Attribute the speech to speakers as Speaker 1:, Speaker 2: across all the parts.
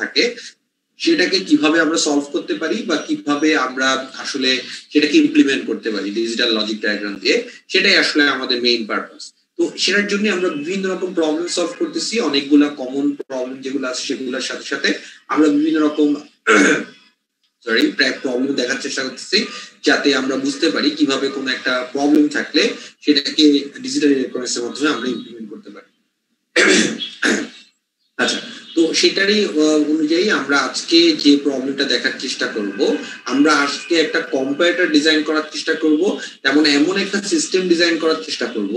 Speaker 1: থাকে সেটাকে কিভাবে আমরা সলভ করতে পারি বা কিভাবে আমরা আসলে সেটাকে ইমপ্লিমেন্ট করতে পারি ডিজিটাল লজিক ডায়াগ্রাম দিয়ে, সেটাই আসলে আমাদের মেইন পারপাস। তো সেটার জন্য আমরা বিভিন্ন রকম প্রবলেম সলভ করতেছি, অনেকগুলা কমন প্রবলেম যেগুলো আছে সেগুলোর সাথে সাথে আমরা বিভিন্ন রকম প্রবলেম দেখার চেষ্টা করতেছি, যাতে আমরা বুঝতে পারি কিভাবে কোনো একটা প্রবলেম থাকলে সেটাকে ডিজিটাল ইলেকট্রনিক্সের মাধ্যমে আমরা ইমপ্লিমেন্ট করতে পারি। আচ্ছা, তো সেটারই অনুযায়ী আমরা আজকে যে প্রবলেমটা দেখার চেষ্টা করব, আমরা আজকে একটা কম্পিউটার ডিজাইন করার চেষ্টা করব, তেমন এমন একটা সিস্টেম ডিজাইন করার চেষ্টা করব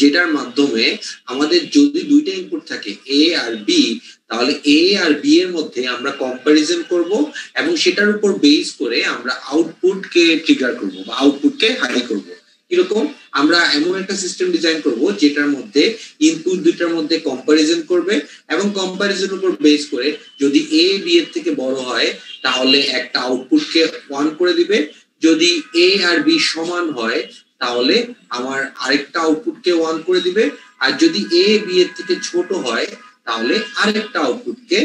Speaker 1: যেটার মাধ্যমে আমাদের যদি দুইটা ইনপুট থাকে এ আর বি, তাহলে এ আর বি এর মধ্যে আমরা কম্পারিজন করব এবং সেটার উপর বেস করে আমরা আউটপুটকে ট্রিগার করব বা আউটপুটকে হাই করব। কিরকম? আমরা এমন একটা সিস্টেম ডিজাইন করব যেটার মধ্যে ইনপুট দুইটার মধ্যে কম্পারিজন করবে এবং কম্পারিজনের উপর বেস করে যদি এ বি এর থেকে বড় হয় তাহলে একটা আউটপুটকে 1 করে দিবে, যদি এ আর বি সমান হয় তাহলে আমার আরেকটা আউটপুটকে 1 করে দিবে, আর যদি এ বি এর থেকে ছোট হয় তাহলে আরেকটা আউটপুটকে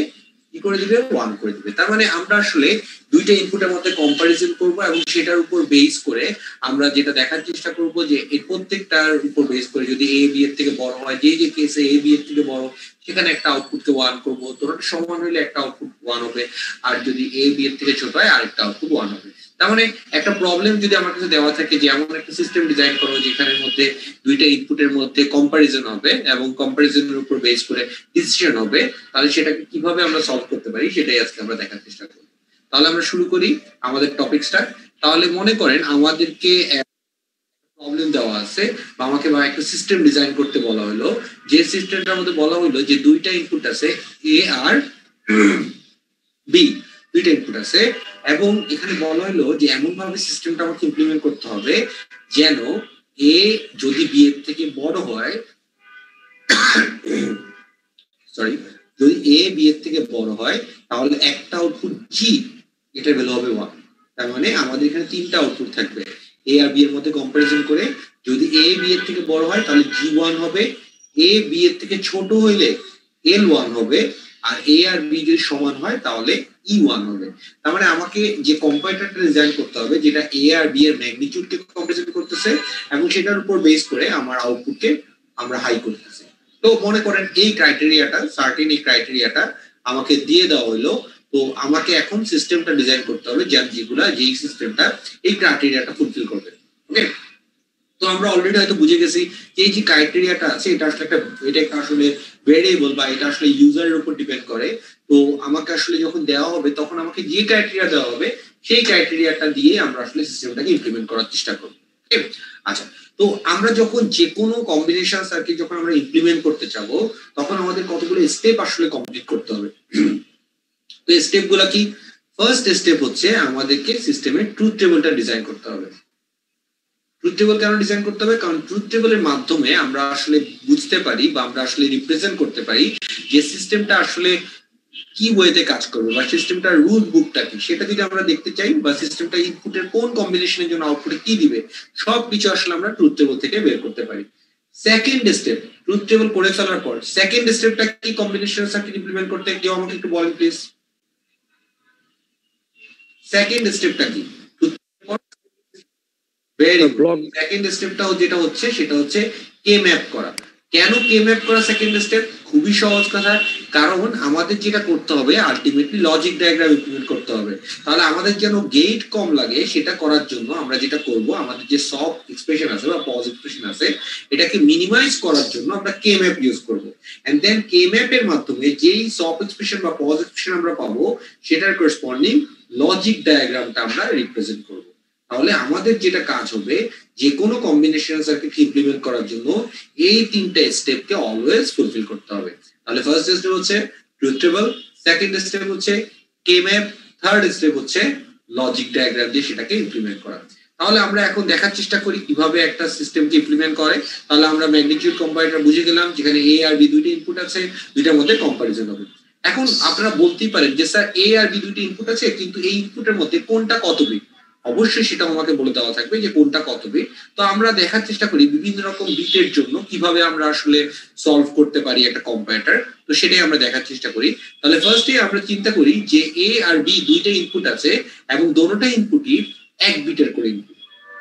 Speaker 1: কি করে দিবে? 1 করে দিবে। তার মানে আমরা আসলে দুইটা ইনপুটের মধ্যে কম্পারিজন করব এবং সেটার উপর বেস করে আমরা যেটা দেখার চেষ্টা করব যে এই প্রত্যেকটার উপর বেস করে যদি এ বি এর থেকে বড় হয়, যে যে কেসে এ বি এর থেকে বড় সেখানে একটা আউটপুটকে 1 করব, ধরুন সমান হলে একটা আউটপুট 1 হবে, আর যদি এ বি এর থেকে ছোট হয় আরেকটা আউটপুট 1 হবে। তার মানে একটা প্রবলেম যদি আমার কাছে দেওয়া থাকে যে এমন একটা সিস্টেম ডিজাইন করো যেখানের মধ্যে দুইটা ইনপুটের মধ্যে কম্পারিজন হবে এবং কম্পারিজনের উপর বেস করে ডিসিশন হবে, তাহলে সেটাকে কিভাবে আমরা সলভ করতে পারি সেটাই আজকে আমরা দেখার চেষ্টা করব। তাহলে আমরা শুরু করি আমাদের টপিকসটা। তাহলে মনে করেন আমাদেরকে প্রবলেম দেওয়া আছে বা আমাকে একটা সিস্টেম ডিজাইন করতে বলা হলো, যে সিস্টেমটার মধ্যে বলা হলো যে দুইটা ইনপুট আছে এ আর বি, দুইটা ইনপুট আছে এবং এখানে বলা হলো যে এমন ভাবে সিস্টেমটা আমাকে ইমপ্লিমেন্ট করতে হবে যেন এ যদি বি এর থেকে বড় হয়, সরি, যদি এ বি এর থেকে বড় হয় তাহলে একটা আউটপুট জি, এটার ভ্যালু হবে 1। তার মানে আমাদের এখানে তিনটা আউটপুট থাকবে এ আর বি এর মধ্যে কম্পারিজন করে, যদি এ বি এর থেকে বড় হয় তাহলে জি 1 হবে, এ বি এর থেকে ছোট হইলে এল 1 হবে, আর এ আর বি যদি সমান হয় তাহলে ই 1 হবে। তার মানে আমাকে যে কম্পারেটরটা ডিজাইন করতে হবে যেটা এ আর বি এর ম্যাগনিটিউডকে কম্পারিজন করতেছে এবং সেটার উপর বেস করে আমার আউটপুটকে আমরা হাই করতেছি। তো মনে করেন এই ক্রাইটেরিয়াটা, সার্টেন এই ক্রাইটেরিয়াটা আমাকে দিয়ে দেওয়া হলো, তো আমাকে এখন সিস্টেমটা ডিজাইন করতে হবে যেই সিস্টেমটা এই ক্রাইটেরিয়াটা ফুলফিল করবে। ওকে, তো আমরা অলরেডি হয়তো বুঝে গেছি যে এই যে ক্রাইটেরিয়াটা আছে এটা একটা আসলে ভেরিয়েবল বা এটা আসলে ইউজারের উপর ডিপেন্ড করে। তো আমাকে আসলে যখন দেওয়া হবে তখন আমাকে যে ক্রাইটেরিয়া দেওয়া হবে সেই ক্রাইটেরিয়াটা দিয়ে আমরা আসলে সিস্টেমটাকে ইমপ্লিমেন্ট করার চেষ্টা করব। আচ্ছা, তো আমরা যখন যে কোনো কম্বিনেশন সার্কিট যখন আমরা ইমপ্লিমেন্ট করতে চাবো তখন আমাদের কতগুলো স্টেপ আসলে কমপ্লিট করতে হবে। তো স্টেপগুলো কি? ফার্স্ট স্টেপ হচ্ছে আমাদেরকে সিস্টেমের ট্রুথ টেবলটা ডিজাইন করতে হবে। ট্রুথ টেবল কেন ডিজাইন করতে হবে? কারণ ট্রুথ টেবলের মাধ্যমে আমরা আসলে বুঝতে পারি বা আমরা আসলে রিপ্রেজেন্ট করতে পারি যে সিস্টেমটা আসলে কি ওয়েতে কাজ করবে বা সিস্টেমটার রুল বুকটা কি সেটা যদি আমরা দেখতে চাই, বা সিস্টেমটা ইনপুটের কোন কম্বিনেশনের জন্য আউটপুটে কি দিবে সবকিছু আসলে আমরা ট্রুথ টেবল থেকে বের করতে পারি। সেকেন্ড স্টেপ, ট্রুথ টেবল করে ফেলার পর সেকেন্ড স্টেপটা কি? কম্বিনেশন সার্কিট ইমপ্লিমেন্ট করতে। কেউ আমাকে একটু বলেন প্লিজ, সেকেন্ড স্টেপটা কি? সেকেন্ড স্টেপটা যেটা হচ্ছে সেটা হচ্ছে কে ম্যাপ করা। কেন কে ম্যাপ করা সেকেন্ড স্টেপ? খুবই সহজ কথা, কারণ আমাদের যেটা করতে হবে আলটিমেটলি লজিক ডায়াগ্রাম ইমপ্লিমেন্ট করতে হবে। তাহলে আমাদের যেন গেট কম লাগে সেটা করার জন্য আমরা যেটা করব, আমাদের যে সব এক্সপ্রেশন আছে বা পজ এক্সপ্রেশন আছে এটাকে মিনিমাইজ করার জন্য আমরা কে ম্যাপ ইউজ করব। এন্ড দেন কে ম্যাপের মাধ্যমে যেই সব এক্সপ্রেশন বা পজ এক্সপ্রেশন আমরা পাবো সেটার করেসপন্ডিং লজিক ডায়াগ্রামটা আমরা রিপ্রেজেন্ট করব। তাহলে আমাদের যেটা কাজ হবে যে কোনো কম্বিনেশন সার্কিট ইমপ্লিমেন্ট করার জন্য এই তিনটা স্টেপকে অলওয়েজ ফুলফিল করতে হবে। তাহলে ফার্স্ট স্টেপ হচ্ছে ট্রুথ টেবল, সেকেন্ড স্টেপ হচ্ছে কে ম্যাপ, থার্ড স্টেপ হচ্ছে লজিক ডায়াগ্রাম দিয়ে সেটাকে ইমপ্লিমেন্ট করা। তাহলে আমরা এখন দেখার চেষ্টা করি কিভাবে একটা সিস্টেমকে ইমপ্লিমেন্ট করে। তাহলে আমরা ম্যাগনিটিউড কম্পারেটর বুঝে গেলাম, যেখানে এ আর বি দুইটা ইনপুট আছে, দুইটার মধ্যে কম্পারিজন হবে। এখন আপনারা বলতেই পারেন যে স্যার এ আর বি দুইটা ইনপুট আছে কিন্তু এই ইনপুটের মধ্যে কোনটা কত বিট? অবশ্যই সেটা আমাকে বলে দেওয়া থাকবে যে কোনটা কত বিট। তো আমরা দেখার চেষ্টা করি বিভিন্ন রকম বিটের জন্য কিভাবে আমরা আসলে সলভ করতে পারি একটা কম্পারেটর, তো সেটাই আমরা দেখার চেষ্টা করি। তাহলে ফার্স্টে আমরা চিন্তা করি যে এ আর বি দুইটা ইনপুট আছে এবং দোনোটা ইনপুটই 1 বিটের করে ইনপুট।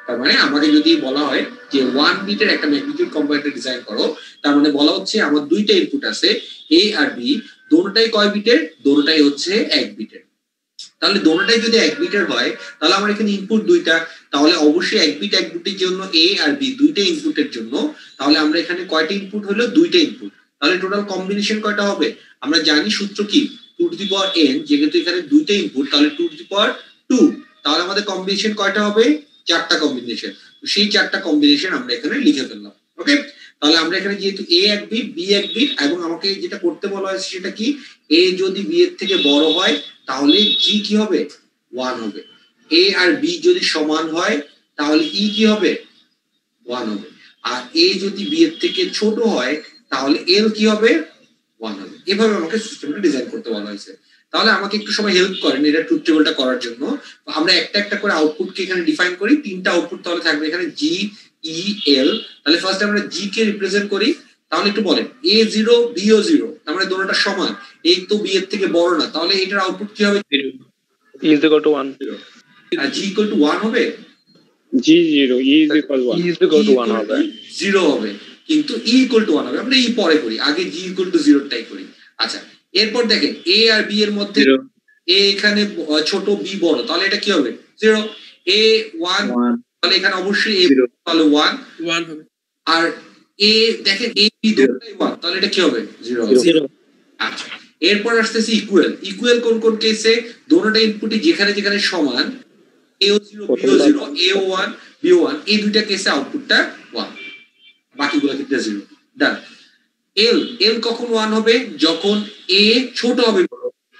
Speaker 1: তার মানে আমাকে যদি বলা হয় যে 1 বিটের একটা ম্যাগনিটিউড কম্পারেটর ডিজাইন করো, তার মানে বলা হচ্ছে আমার দুইটা ইনপুট আছে এ আর বি, দোনোটাই কয় বিটের? দোনোটাই হচ্ছে 1 বিটের। তাহলে দোনোটাই যদি 1 বিটের হয় তাহলে আমার এখানে ইনপুট দুইটা, তাহলে অবশ্যই 1 বিট 1 বিটের জন্য এ আর বি দুইটা ইনপুটের জন্য, তাহলে আমরা এখানে কয়টা ইনপুট হলো? দুইটা ইনপুট। তাহলে টোটাল কম্বিনেশন কয়টা হবে? আমরা জানি সূত্র কি, 2n, যেহেতু এখানে দুইটা ইনপুট তাহলে 2, তাহলে আমাদের কম্বিনেশন কয়টা হবে? 4টা কম্বিনেশন। সেই 4টা কম্বিনেশন আমরা এখানে লিখে ফেললাম। ওকে, তাহলে আমরা এখানে যেহেতু এ 1 বিট বি 1 বিট এবং আমাকে যেটা করতে বলা হয়েছে সেটা কি, এ যদি বি এর থেকে বড় হয় তাহলে জি কি হবে? 1 হবে। এ আর বি যদি সমান হয় তাহলে ই কি হবে? 1 হবে। আর এ যদি বি এর থেকে ছোট হয় তাহলে এল কি হবে? 1 হবে। এভাবে আমাকে সিস্টেমটা ডিজাইন করতে বলা হয়েছে। তাহলে আমাকে একটু সময় হেল্প করেন এটা ট্রুথ টেবিলটা করার জন্য। আমরা একটা একটা করে আউটপুটকে এখানে ডিফাইন করি। 3টা আউটপুট তাহলে থাকবে এখানে জি ই এল। তাহলে ফার্স্ট আমরা জি কে রিপ্রেজেন্ট করি। তাহলে একটু বলেন এ 0 বি ও 0, তার মানে দুটোটা সমান, এই তো বি এর থেকে বড় না, তাহলে এটার আউটপুট কি হবে?
Speaker 2: E is equal to 1.
Speaker 1: আর জি ইকুয়াল টু 1 হবে,
Speaker 2: G 0, E is equal to 1. E is equal to 1 হবে।
Speaker 1: 0 হবে, কিন্তু ই ইকুয়াল টু 1 হবে। আমরা ই পরে করি, আগে জি ইকুয়াল টু 0 টাই করি। আচ্ছা, এরপর দেখেন এ আর বি এর মধ্যে এ এখানে ছোট বি বড়, তাহলে এটা কি হবে? 0। এ 1, তাহলে এখানে অবশ্যই এ তাহলে 1 হবে। আর এ দেখেন এ বি দুটোই 1, তাহলে এটা কি হবে? 0 হবে। আচ্ছা, এরপর আসতেছে ইকুয়াল। ইকুয়াল কোন কোন কেসে? দুটোটা ইনপুটই যেখানে যেখানে সমান, এ ও 0 বি ও 0, এ ও 1 বি ও 1, এই দুইটা কেসে আউটপুটটা 1, বাকিগুলো ক্ষেত্রে 0। ডান। এল এল কখন 1 হবে? যখন এ ছোট হবে।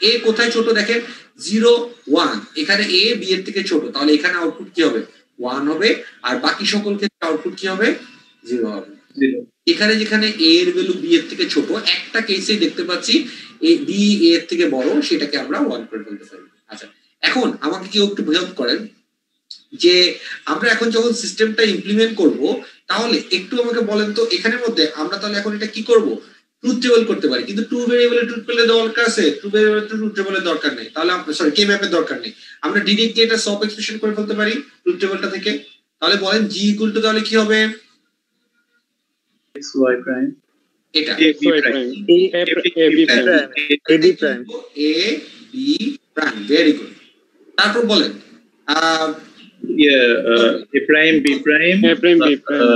Speaker 1: এ কোথায় ছোট? দেখেন 0 1, এখানে এ বি এর থেকে ছোট, তাহলে এখানে আউটপুট কি হবে? 1 হবে। আর বাকি সকল ক্ষেত্রে আউটপুট কি হবে? 0 হবে। এখানে যেখানে এ এর ভ্যালু বি এর থেকে ছোট, একটা কেসে দেখতে পাচ্ছি এ বি এ এর থেকে বড়, সেটাকে আমরা 1 করে ফেলতে পারি। আচ্ছা, এখন আমাকে কি একটু হেল্প করেন যে আমরা এখন যখন সিস্টেমটা ইমপ্লিমেন্ট করব, তাহলে একটু আমাকে বলেন তো এখানের মধ্যে আমরা তাহলে এখন এটা কি করব? ট্রুথ টেবল করতে পারি, কিন্তু টু ভেরিয়েবলে ট্রুথ টেবলের দরকার আছে, টু ভেরিয়েবলে ট্রুথ টেবলের দরকার নেই। তাহলে সরি কে ম্যাপের দরকার নেই, আমরা ডিরেক্টলি এটা সব এক্সপ্রেশন করে ফেলতে পারি ট্রুথ টেবলটা থেকে। তাহলে বলেন জি ইকুয়াল টু তাহলে কি হবে?
Speaker 3: xy prime
Speaker 1: এটা
Speaker 2: xy prime a b prime a b prime
Speaker 1: a b prime। Very good. তারপর বলেন
Speaker 3: a prime b prime
Speaker 2: a prime b prime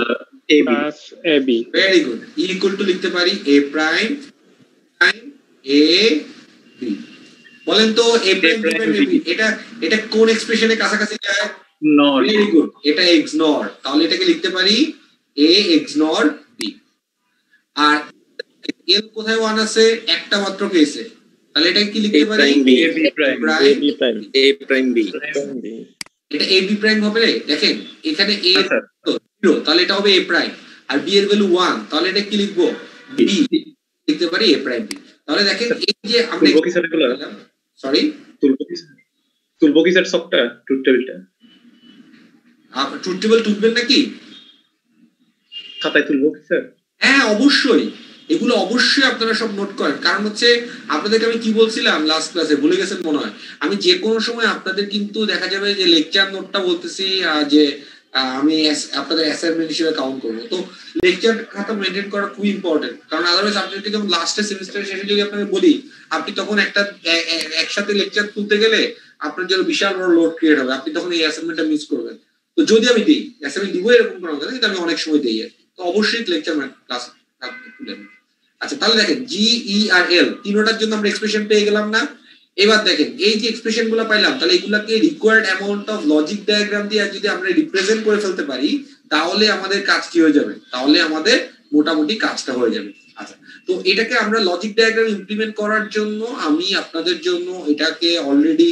Speaker 3: a b
Speaker 2: plus a b।
Speaker 1: Very good. Equal to লিখতে পারি a prime prime a b। বলেন তো a prime b prime a b এটা এটা কোন এক্সপ্রেশনে কাছাকাছি যায়?
Speaker 3: nor।
Speaker 1: ভেরি গুড, এটা XNOR। তাহলে এটাকে লিখতে পারি a XNOR b। আর এল কোথায় 1 আছে? একটা মাত্র কেসে, তাহলে এটা কি লিখতে পারি?
Speaker 3: a b prime
Speaker 2: a b prime
Speaker 3: a prime b
Speaker 1: এটা a b প্রাইম হবে। দেখেন এখানে a 0, তাহলে এটা হবে a প্রাইম। আর b এর ভ্যালু 1, তাহলে এটা কি লিখবো? b লিখতে পারি a প্রাইম b। তাহলে দেখেন এই যে আমরা সরি
Speaker 3: তুলবো কি স্যার সবটা ট্রুথ টেবিলটা?
Speaker 1: ট্রুথ টেবিল তুলবেন নাকি?
Speaker 3: খাতায় তুলবো কি স্যার?
Speaker 1: হ্যাঁ অবশ্যই, এগুলো অবশ্যই আপনারা সব নোট করেন। কারণ হচ্ছে আপনাদেরকে আমি কি বলছিলাম লাস্ট ক্লাসে, ভুলে গেছেন মনে হয়। আমি যে কোনো সময় আপনাদের কিন্তু দেখা যাবে যে লেকচার নোটটা বলতেছি যে আমি আপনাদের অ্যাসাইনমেন্ট হিসেবে কাউন্ট করবো। তো লেকচার খাতা মেনটেন করা খুব ইম্পর্টেন্ট, কারণ আদারওয়াইজ আপনাদেরকে যখন লাস্টের সেমিস্টারের শেষে যদি আপনাকে বলি, আপনি তখন একটা একসাথে লেকচার তুলতে গেলে আপনার জন্য বিশাল বড় লোড ক্রিয়েট হবে, আপনি তখন এই অ্যাসাইনমেন্টটা মিস করবেন। তো যদি আমি দিই অ্যাসাইনমেন্ট দিব এরকম কোনো কথা, কিন্তু আমি অনেক সময় দিই, তো অবশ্যই লেকচার ক্লাস তুলে। আচ্ছা, তাহলে দেখেন জি ই আর এল তিনটার জন্য আমরা এক্সপ্রেশন পেয়ে গেলাম না? এবার দেখেন এই যে এক্সপ্রেশন গুলো পাইলাম, তাহলে এগুলাকে required amount of logic diagram দিয়ে যদি আমরা রিপ্রেজেন্ট করে ফেলতে পারি, তাহলে আমাদের কাজ কি হয়ে যাবে? তাহলে আমাদের মোটামুটি কাজটা হয়ে যাবে। আচ্ছা, তো এটাকে আমরা লজিক ডায়াগ্রাম ইমপ্লিমেন্ট করার জন্য আমি আপনাদের জন্য এটাকে অলরেডি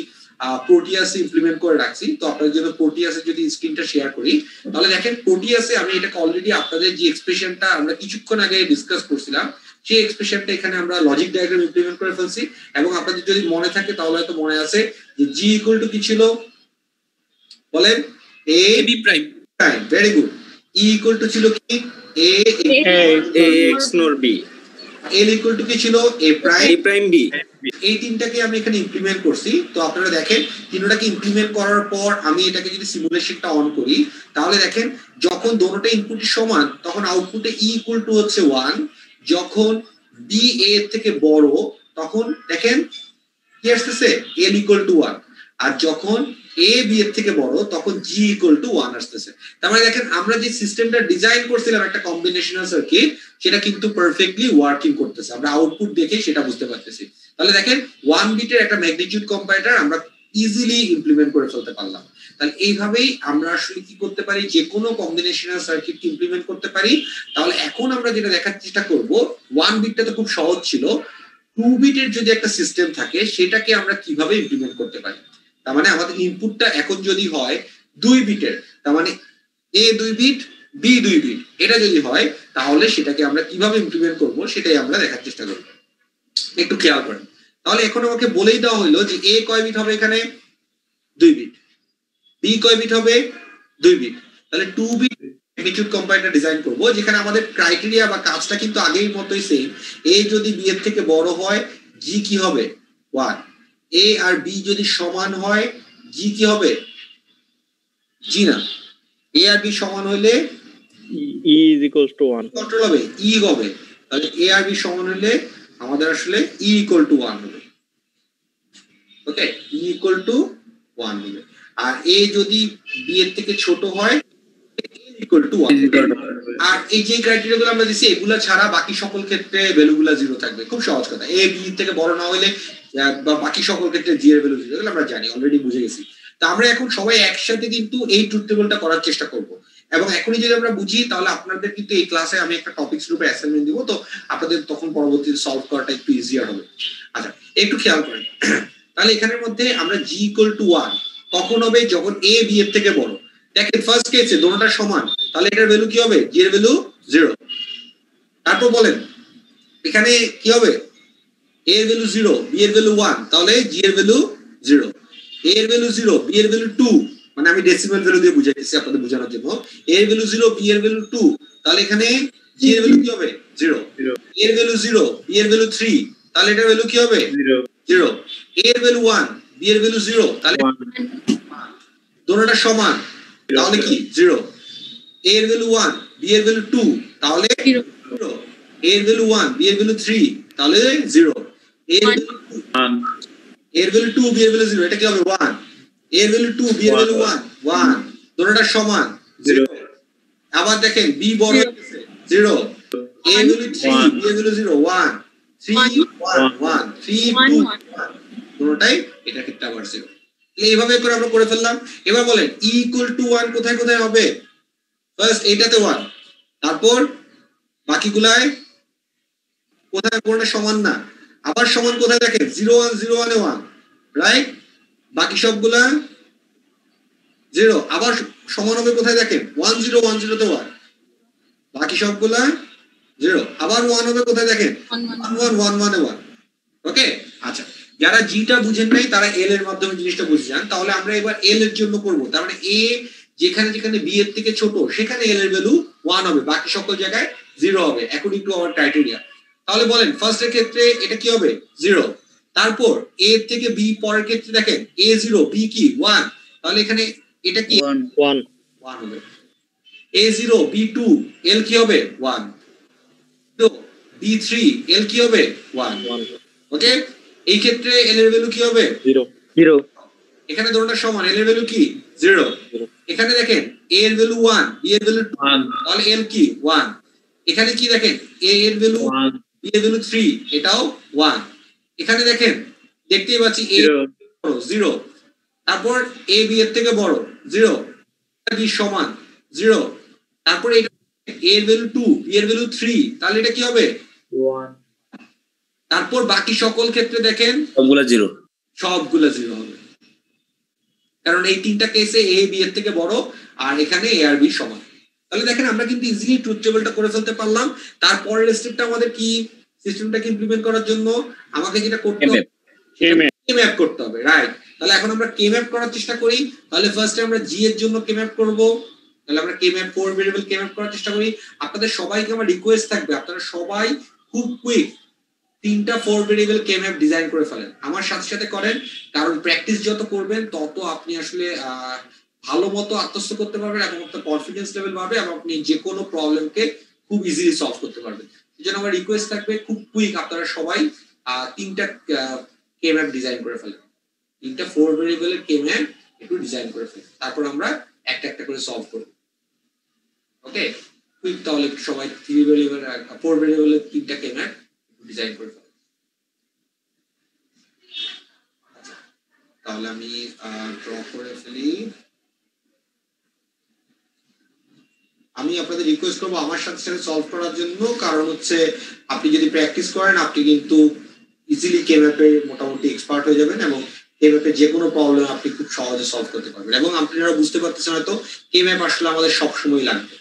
Speaker 1: প্রোটিয়াসে ইমপ্লিমেন্ট করে রাখছি। তো আপনাদের জন্য প্রোটিয়াসে যদি স্ক্রিনটা শেয়ার করি, তাহলে দেখেন প্রোটিয়াসে আমি এটাকে অলরেডি আপনাদের যে এক্সপ্রেশনটা আমরা কিছুক্ষণ আগে ডিসকাস করছিলাম, সেই এক্সপ্রেশনটা এখানে আমরা লজিক ডায়াগ্রাম ইমপ্লিমেন্ট করে ফেলছি। এবং আপনাদের যদি মনে থাকে তাহলে হয়তো মনে আছে যে জি ইকুয়াল টু কি ছিল? বলেন A
Speaker 4: B prime
Speaker 1: prime, very good. E equal to ছিল কি A
Speaker 4: XNOR B,
Speaker 1: L equal to কি ছিল এ
Speaker 4: এ প্রাইম বি।
Speaker 1: এই তিনটাকে আমি এখানে ইমপ্লিমেন্ট করছি। তো আপনারা দেখেন তিনটাকে ইমপ্লিমেন্ট করার পর আমি এটাকে যদি সিমুলেশনটা অন করি তাহলে দেখেন যখন দুটোটা ইনপুট সমান তখন আউটপুটে ই ইকুয়াল টু হচ্ছে 1, যখন বি এ এর থেকে বড় তখন দেখেন কি আসতেছে এল ইকুয়াল টু 1, আর যখন এ বি এর থেকে বড় তখন জি ইকুয়াল টু 1 আসতেছে। তার মানে দেখেন আমরা যে সিস্টেমটা ডিজাইন করছিলাম একটা কম্বিনেশনাল সার্কিট সেটা কিন্তু পারফেক্টলি ওয়ার্কিং করতেছে, আমরা আউটপুট দেখে সেটা বুঝতে পারতেছি। তাহলে দেখেন 1 বিটের একটা ম্যাগনিটিউড কম্পারেটর আমরা ইজিলি ইমপ্লিমেন্ট করে ফেলতে পারলাম। তাহলে এইভাবেই আমরা আসলে কি করতে পারি, যে কোনো কম্বিনেশনাল সার্কিট ইমপ্লিমেন্ট করতে পারি। তাহলে এখন আমরা যেটা দেখার চেষ্টা করব, 1 বিটটা তো খুব সহজ ছিল, 2 বিটের যদি একটা সিস্টেম থাকে সেটাকে আমরা কিভাবে ইমপ্লিমেন্ট করতে পারি। তার মানে আমাদের ইনপুটটা এখন যদি হয় 2 বিটের, তার মানে এ 2 বিট বি 2 বিট, এটা যদি হয় তাহলে সেটাকে আমরা কিভাবে ইমপ্লিমেন্ট করব সেটাই আমরা দেখার চেষ্টা করব। একটু খেয়াল করেন। তাহলে এখন আমাকে বলেই দেওয়া হলো যে এ কয় বিট হবে, এখানে 2 বিট, বি কয় বিট হবে 2 বিট। তাহলে 2 বিট ম্যাগনিটিউড কম্পারেটর ডিজাইন করব, যেখানে আমাদের ক্রাইটেরিয়া বা কাজটা কিন্তু আগের মতোই সেম। এ যদি বি এর থেকে বড় হয় জি কি হবে 1, এ আর বি যদি সমান হয় জি কি হবে, জি না, এ আর বি সমান হলে
Speaker 2: ই ইজ ইকুয়ালস টু 1
Speaker 1: কন্ট্রোল হবে ই হবে। তাহলে এ আর বি সমান হলে আমাদের আসলে ই ইকুয়াল টু 1 হবে। ওকে, ই ইকুয়াল টু 1 হবে। আর এ যদি বি এর থেকে ছোট হয় ইকুয়াল টু 1। আর এই যে ক্রাইটেরিয়া গুলো আমরা দিছি এগুলা ছাড়া বাকি সকল ক্ষেত্রে ভ্যালুগুলো 0 থাকবে। খুব সহজ কথা, এ বি থেকে বড় না হলে বা বাকি সকল ক্ষেত্রে জি এর ভ্যালু 0, এগুলো আমরা জানি, অলরেডি বুঝে গেছি। তো আমরা এখন সবাই একসাথে কিন্তু এই ট্রুথ টেবিলটা করার চেষ্টা করব, এবং এখনই যদি আমরা বুঝি তাহলে আপনাদের কিন্তু এই ক্লাসে আমি একটা টপিকস রূপে অ্যাসাইনমেন্ট দিব, তো আপনাদের তখন পরবর্তীতে সলভ করাটা একটু ইজিয়ার হবে। আচ্ছা, একটু খেয়াল করেন। তাহলে এখানের মধ্যে আমরা জি ইকুয়াল টু 1 কখন হবে, যখন এ বি এর থেকে বড়। দেখেন ফার্স্ট কেসে দুটোটা সমান, তাহলে এটার ভ্যালু কি হবে, জি এর ভ্যালু 0। তারপর বলেন এখানে কি হবে, এ এর ভ্যালু 0 বি এর ভ্যালু 1, তাহলে জি এর ভ্যালু 0, এ এর ভ্যালু 0 বি এর ভ্যালু 2, মানে আমি ডেসিমাল ভ্যালু দিয়ে বুঝাইতেছি আপনাদের বোঝানোর জন্য। এ এর ভ্যালু 0 বি এর ভ্যালু 2, তাহলে এখানে জি এর ভ্যালু কি হবে 0, এ এর ভ্যালু 0 বি এর ভ্যালু 3, তাহলে এটার ভ্যালু কি হবে 0, এ এর ভ্যালু 1 বি এর ভ্যালু 0, তাহলে দুটোটা সমান, তাহলে কি 0, এ এর ভ্যালু 1 বি এর ভ্যালু 2, তাহলে 0, এ এর ভ্যালু 1 বি এর ভ্যালু 3, তাহলে 0, এ এর ভ্যালু 2 বি এর ভ্যালু 0, এটা কি হবে 1, এ এর ভ্যালু 2 বি এর ভ্যালু 1, দুটোটা সমান 0। আবার দেখেন বি বড় হয়ে গেছে 0, এ এর ভ্যালু 3 বি এর ভ্যালু 0, 1 3 1 1 3 2 1, দুটোটাই এটা ক্ষেত্রে আবার 0। এইভাবে করে আমরা করে ফেললাম। এবার বলেন ই ইকুয়াল টু 1 কোথায় কোথায় হবে, ফার্স্ট এটাতে 1, তারপর বাকিগুলায় কোথায় কোনটা সমান না, আবার সমান কোথায় দেখেন 0 1 0 1 এ 1, রাইট, বাকি সবগুলা 0, আবার সমান হবে কোথায় দেখেন 1 0 1 0 তে 1, বাকি সবগুলা 0, আবার 1 হবে কোথায় দেখেন 1 1 1 1 এ 1। ওকে, আচ্ছা, যারা জিটা বুঝেন নাই তারা এল এর মাধ্যমে জিনিসটা বুঝে যান। তাহলে আমরা এবার এল এর জন্য করব, তার মানে এ যেখানে যেখানে বি এর থেকে ছোট সেখানে এল এর ভ্যালু 1 হবে, বাকি সকল জায়গায় 0 হবে, অ্যাকর্ডিং টু আওয়ার ক্রাইটেরিয়া। তাহলে বলেন ফার্স্ট এর ক্ষেত্রে এটা কি হবে 0, তারপর এ এর থেকে বি পরের ক্ষেত্রে দেখেন এ 0 বি কি 1, তাহলে এখানে এটা কি 1 হবে, এ 0 বি 2 এল কি হবে 1, বি 3 এল কি হবে 1। ওকে, এই ক্ষেত্রে এল এর ভ্যালু কি হবে
Speaker 2: 0
Speaker 1: এখানে দুটোটা সমান, এল এর ভ্যালু কি 0, এখানে দেখেন এ এর ভ্যালু 1 বি এর ভ্যালু 2, তাহলে এল কি 1, এখানে কি দেখেন এ এর ভ্যালু 1 বি এর ভ্যালু 3, এটাও 1, এখানে দেখেন দেখতেই পাচ্ছি এ 0, তারপর এ বি এর থেকে বড় 0, বি সমান 0, তারপর এটা এ এর ভ্যালু 2 বি এর ভ্যালু 3, তাহলে এটা কি হবে 1, তারপর বাকি সকল ক্ষেত্রে দেখেন সবগুলা 0 হবে, কারণ এই তিনটা কেসে এ বি এর থেকে বড় আর এখানে এ আর বি সমান। তাহলে দেখেন আমরা কিন্তু ইজিলি ট্রুথ টেবিলটা করে ফেলতে পারলাম। তারপরের স্টেপটা আমাদের কি, সিস্টেমটাকে ইমপ্লিমেন্ট করার জন্য আমাকে যেটা করতে হবে ম্যাপ করতে হবে, রাইট। তাহলে এখন আমরা কে ম্যাপ করার চেষ্টা করি। তাহলে ফার্স্টে আমরা জি এর জন্য কে ম্যাপ করব। তাহলে আমরা কে ম্যাপ 4 ভেরিয়েবল কে ম্যাপ করার চেষ্টা করি। আপনাদের সবাইকে আমার রিকোয়েস্ট থাকবে আপনারা সবাই খুব কুইক 3টা 4 ভেরিয়েবল কে ম্যাপ ডিজাইন করে ফেলেন, আমার সাথে সাথে করেন, কারণ প্র্যাকটিস যত করবেন তত আপনি আসলে ভালো মতো আত্মস্থ করতে পারবেন এবং আপনার কনফিডেন্স লেভেল বাড়বে এবং আপনি যে কোনো প্রবলেমকে খুব ইজিলি সলভ করতে পারবেন। সেজন্য আমার রিকোয়েস্ট থাকবে খুব কুইক আপনারা সবাই 3টা কে ম্যাপ ডিজাইন করে ফেলেন, 3টা 4 ভেরিয়েবলের কে ম্যাপ একটু ডিজাইন করে ফেলেন, তারপর আমরা একটা একটা করে সলভ করব। ওকে, কুইক তাহলে সবাই 3 ভেরিয়েবল 4 ভেরিয়েবলের 3টা কে ম্যাপ ডিজাইন করে ফেলেন। তাহলে আমি ড্র করে ফেলি। আমি আপনাদের রিকোয়েস্ট করবো আমার সাথে সাথে সলভ করার জন্য, কারণ হচ্ছে আপনি যদি প্র্যাকটিস করেন আপনি কিন্তু ইজিলি কে ম্যাপে মোটামুটি এক্সপার্ট হয়ে যাবেন এবং কে ম্যাপে যে কোনো প্রবলেম আপনি খুব সহজে সলভ করতে পারবেন এবং আপনারা বুঝতে পারতেছেন হয়তো কে ম্যাপ আসলে আমাদের সবসময় লাগবে।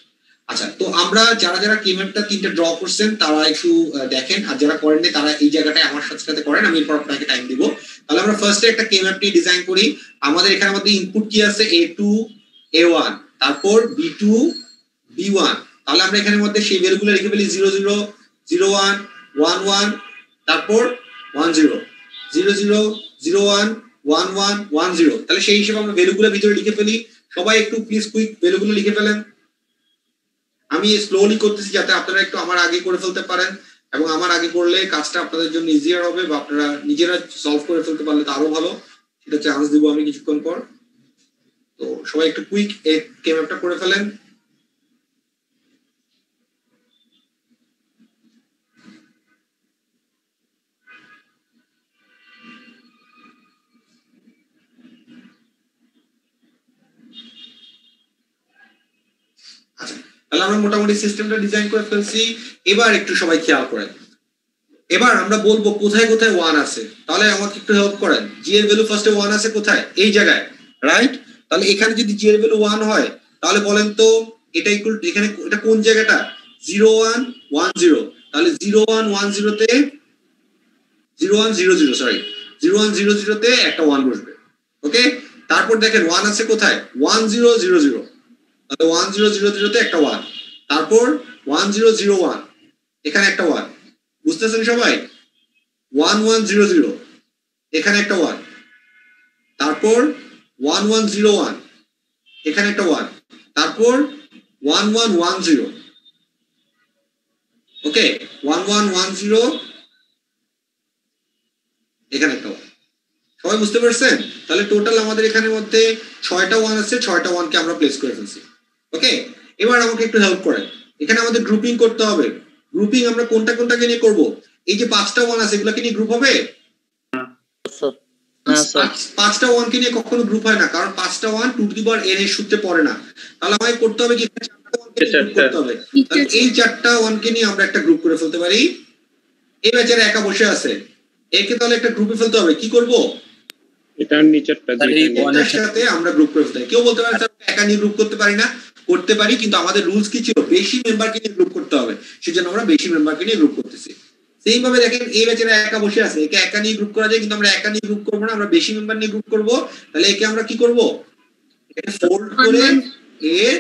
Speaker 1: আচ্ছা, তো আমরা যারা যারা কে ম্যাপটা 3টা ড্র করছেন তারা একটু দেখেন, আর যারা করেননি তারা এই জায়গাটায় আমার সাথে সাথে করেন, আমি এরপর আপনাকে টাইম দিব। তাহলে আমরা ফার্স্টে একটা কে ম্যাপটি ডিজাইন করি। আমাদের এখানে মধ্যে ইনপুট কি আছে a2 a1, তারপর b2 b1। তাহলে আমরা এখানের মধ্যে সেই ভ্যালুগুলো লিখে ফেলি 0 0 0 1 1 1, তারপর 1 0 0 0 0 1 1 1 1 0। তাহলে সেই হিসেবে আমরা ভ্যালুগুলো ভিতরে লিখে ফেলি। সবাই একটু প্লিজ কুইক ভ্যালুগুলো লিখে ফেলেন। আমি স্লোলি করতেছি যাতে আপনারা একটু আমার আগে করে ফেলতে পারেন এবং আমার আগে করলে কাজটা আপনাদের জন্য ইজিয়ার হবে বা আপনারা নিজেরা সলভ করে ফেলতে পারলে তো আরো ভালো, সেটা চান্স দিব আমি কিছুক্ষণ পর। তো সবাই একটু কুইক এই কে ম্যাপটা করে ফেলেন। আচ্ছা, তাহলে আমরা মোটামুটি সিস্টেমটা ডিজাইন করে ফেলছি। এবার একটু সবাই খেয়াল করেন, এবার আমরা বলবো কোথায় কোথায় 1 আছে। তাহলে আমাকে একটু হেল্প করেন। জি এর ভ্যালু ফার্স্টে 1 আছে কোথায়? এই জায়গায়, রাইট? তাহলে এখানে যদি জি এর ভ্যালু 1 হয় তাহলে বলেন তো এটা ইকুয়াল এখানে এটা কোন জায়গাটা? 0 1 1 0। তাহলে 0 1 1 0 তে 0 1 0 0 সরি 0 1 0 0 তে একটা 1 বসবে। ওকে, তারপর দেখেন 1 আছে কোথায়? 1 0 0 0। তাহলে 1 0 0 0 তে একটা 1, তারপর 1 0 0 1 এখানে একটা 1, বুঝতেছেন সবাই? 1 1 0 0 এখানে একটা 1, তারপর 1 1 0 1 এখানে একটা 1, তারপর 1 1 1 0। ওকে, 1 1 1 0 এখানে একটা 1। সবাই বুঝতে পারছেন? তাহলে টোটাল আমাদের এখানের মধ্যে 6টা 1 আছে, 6টা 1 কে আমরা প্লেস করে ফেলছি। ওকে, এবার আমাকে একটু হেল্প করেন। এখানে আমাদের গ্রুপিং করতে হবে। গ্রুপিং আমরা কোনটা কোনটাকে নিয়ে করব? এই যে 5টা 1 আছে এগুলোকে নিয়ে গ্রুপ হবে? 5টা 1 কে নিয়ে কখনো গ্রুপ হয় না, কারণ 5টা 1 টু দি পাওয়ার n এর সূত্রে পড়ে না। তাহলে আমাকে করতে হবে কি 4টা 1 কে গ্রুপ করতে হবে। তাহলে এই 4টা 1 কে নিয়ে আমরা একটা গ্রুপ করে ফেলতে পারি। এই বেচারা একা বসে আছে, একে তাহলে একটা গ্রুপে ফেলতে হবে। কি করব?
Speaker 2: এটার নিচেরটা
Speaker 1: এটার সাথে আমরা গ্রুপ করে ফেলতে। কেউ বলতে পারে স্যার একা নিয়ে গ্রুপ করতে পারি না। করতে পারি, কিন্তু আমাদের রুলস কি ছিল? বেশি মেম্বারকে নিয়ে গ্রুপ করতে হবে। সেজন্য আমরা বেশি মেম্বারকে নিয়ে গ্রুপ করতেছি। সেইম ভাবে দেখেন এই বেচারা একা বসে আছে, একে একা নিয়ে গ্রুপ করা যায়, কিন্তু আমরা একা নিয়ে গ্রুপ করব না, আমরা বেশি মেম্বার নিয়ে গ্রুপ করব। তাহলে একে আমরা কি করব? একে ফোল্ড করে এর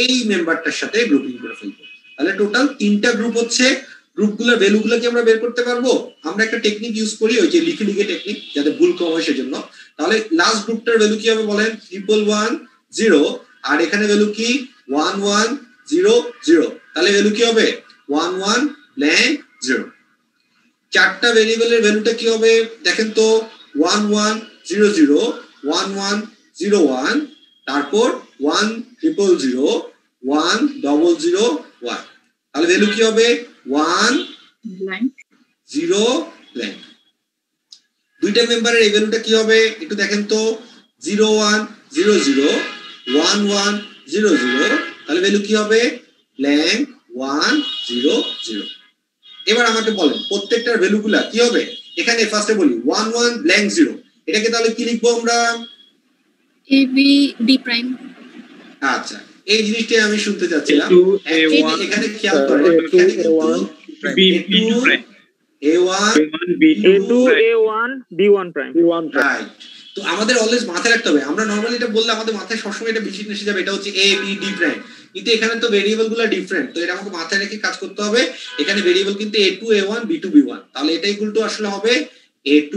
Speaker 1: এই মেম্বারটার সাথে গ্রুপিং করে ফেলবো। তাহলে টোটাল 3টা গ্রুপ হচ্ছে। গ্রুপগুলোর ভ্যালুগুলো কি আমরা বের করতে পারবো? আমরা একটা টেকনিক ইউজ করি, ওই যে লিখে লিখে টেকনিক, যাতে ভুল কম হয় সেজন্য। তাহলে লাস্ট গ্রুপটার ভ্যালু কি হবে বলেন? 1 1 0, আর এখানে ভ্যালু কি? 1 1 0 0। তাহলে ভ্যালু কি হবে? 1 1 ব্ল্যাঙ্ক 0। 4টা ভেরিয়েবলের ভ্যালুটা কি হবে দেখেন তো? 1 1 0 0 1 1 0 1, তারপর 1 0 0 1 0 0 1। তাহলে ভ্যালু কি হবে? 1 ব্ল্যাঙ্ক 0 ব্ল্যাঙ্ক। দুইটা মেম্বারের এই ভ্যালুটা কি হবে একটু দেখেন তো? 0 1 0 0 1 1 0 0। তাহলে ভ্যালু কি হবে? ব্ল্যাঙ্ক 1 0 0। এবার আমাকে বলেন প্রত্যেকটার ভ্যালুগুলা কি হবে? এখানে ফার্স্টে বলি 1 1 ব্ল্যাঙ্ক 0, এটাকে তাহলে কি লিখবো আমরা?
Speaker 5: a b b prime।
Speaker 1: আচ্ছা, এই জিনিসটাই আমি শুনতে চাচ্ছিলাম। এখানে খেয়াল করেন, এখানে কিন্তু a1
Speaker 2: a2 a1 b1 prime।
Speaker 1: Right. তো আমাদের অলওয়েজ মাথায় রাখতে হবে, আমরা নরমালি এটা বললে আমাদের মাথায় সবসময় এটা বেশি এসে যাবে, এটা হচ্ছে এ বি ডি প্রাইম, কিন্তু এখানে তো ভেরিয়েবল গুলো ডিফারেন্ট, তো এটা আমাকে মাথায় রেখে কাজ করতে হবে। এখানে ভেরিয়েবল কিন্তু a2 a1 b2 b1, তাহলে এটা ইকুয়াল টু আসলে হবে a2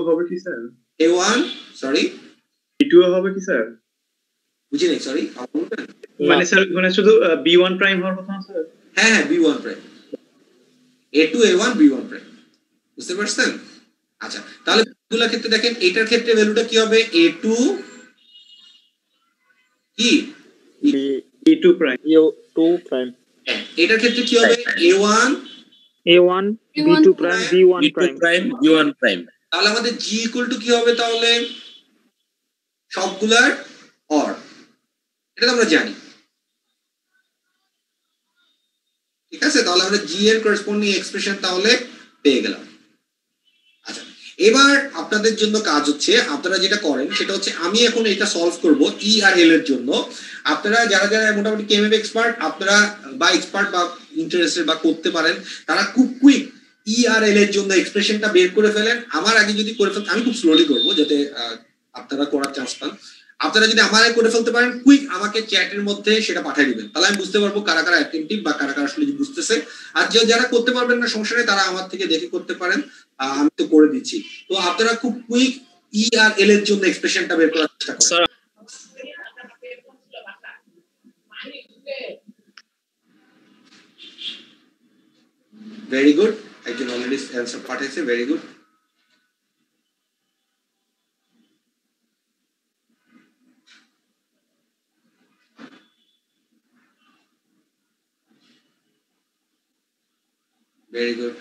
Speaker 3: হবে কি স্যার?
Speaker 1: a1 সরি
Speaker 3: b2 হবে কি স্যার?
Speaker 1: বুঝি নাই, সরি
Speaker 3: মানে স্যার মানে শুধু b1 প্রাইম হওয়ার কথা না স্যার?
Speaker 1: হ্যাঁ হ্যাঁ b1 prime, a2 a1 b1 prime, বুঝতে পারছেন? আচ্ছা তাহলে এগুলোর ক্ষেত্রে দেখেন, এটার ক্ষেত্রে ভ্যালুটা কি হবে a2 কি
Speaker 3: b2 প্রাইম
Speaker 2: u2 প্রাইম
Speaker 1: এটার ক্ষেত্রে কি হবে a1
Speaker 2: a1 b2 prime b1 prime
Speaker 4: prime b1 prime.
Speaker 1: তাহলে আমাদের g ইকুয়াল টু কি হবে তাহলে সবগুলার অর, এটা তো আমরা জানি, ঠিক আছে? তাহলে আমরা g এর করেসপন্ডিং এক্সপ্রেশন তাহলে পেয়ে গেলাম। আচ্ছা এবার আপনাদের জন্য কাজ হচ্ছে, আপনারা যেটা করেন সেটা হচ্ছে, আমি এখন এটা সলভ করব ই আর এল এর জন্য। আপনারা যারা যারা মোটামুটি কেএমএফ এক্সপার্ট, আপনারা বা এক্সপার্ট বা ইন্টারেস্টেড বা করতে পারেন, তারা খুব কুইক ই আর এল এর জন্য এক্সপ্রেশনটা বের করে ফেলেন। আমার আগে যদি করে ফেলতে, আমি খুব স্লোলি করব যাতে আপনারা করার চান্স পান। আপনারা যদি আমার আগে করে ফেলতে পারেন কুইক, আমাকে চ্যাটের মধ্যে সেটা পাঠিয়ে দিবেন, তাহলে আমি বুঝতে পারবো কারা কারা অ্যাটেন্টিভ বা কারা কারা আসলে বুঝতেছে। আর যারা করতে পারবেন না সমস্যা নেই, তারা আমার থেকে দেখে করতে পারেন, আমি তো করে দিচ্ছি। তো আপনারা খুব কুইক ই আর এল এর জন্য এক্সপ্রেশনটা বের করার চেষ্টা করেন। ভেরি গুড, একজন অলরেডি অ্যানসার পাঠিয়েছে, ভেরি গুড। Very good.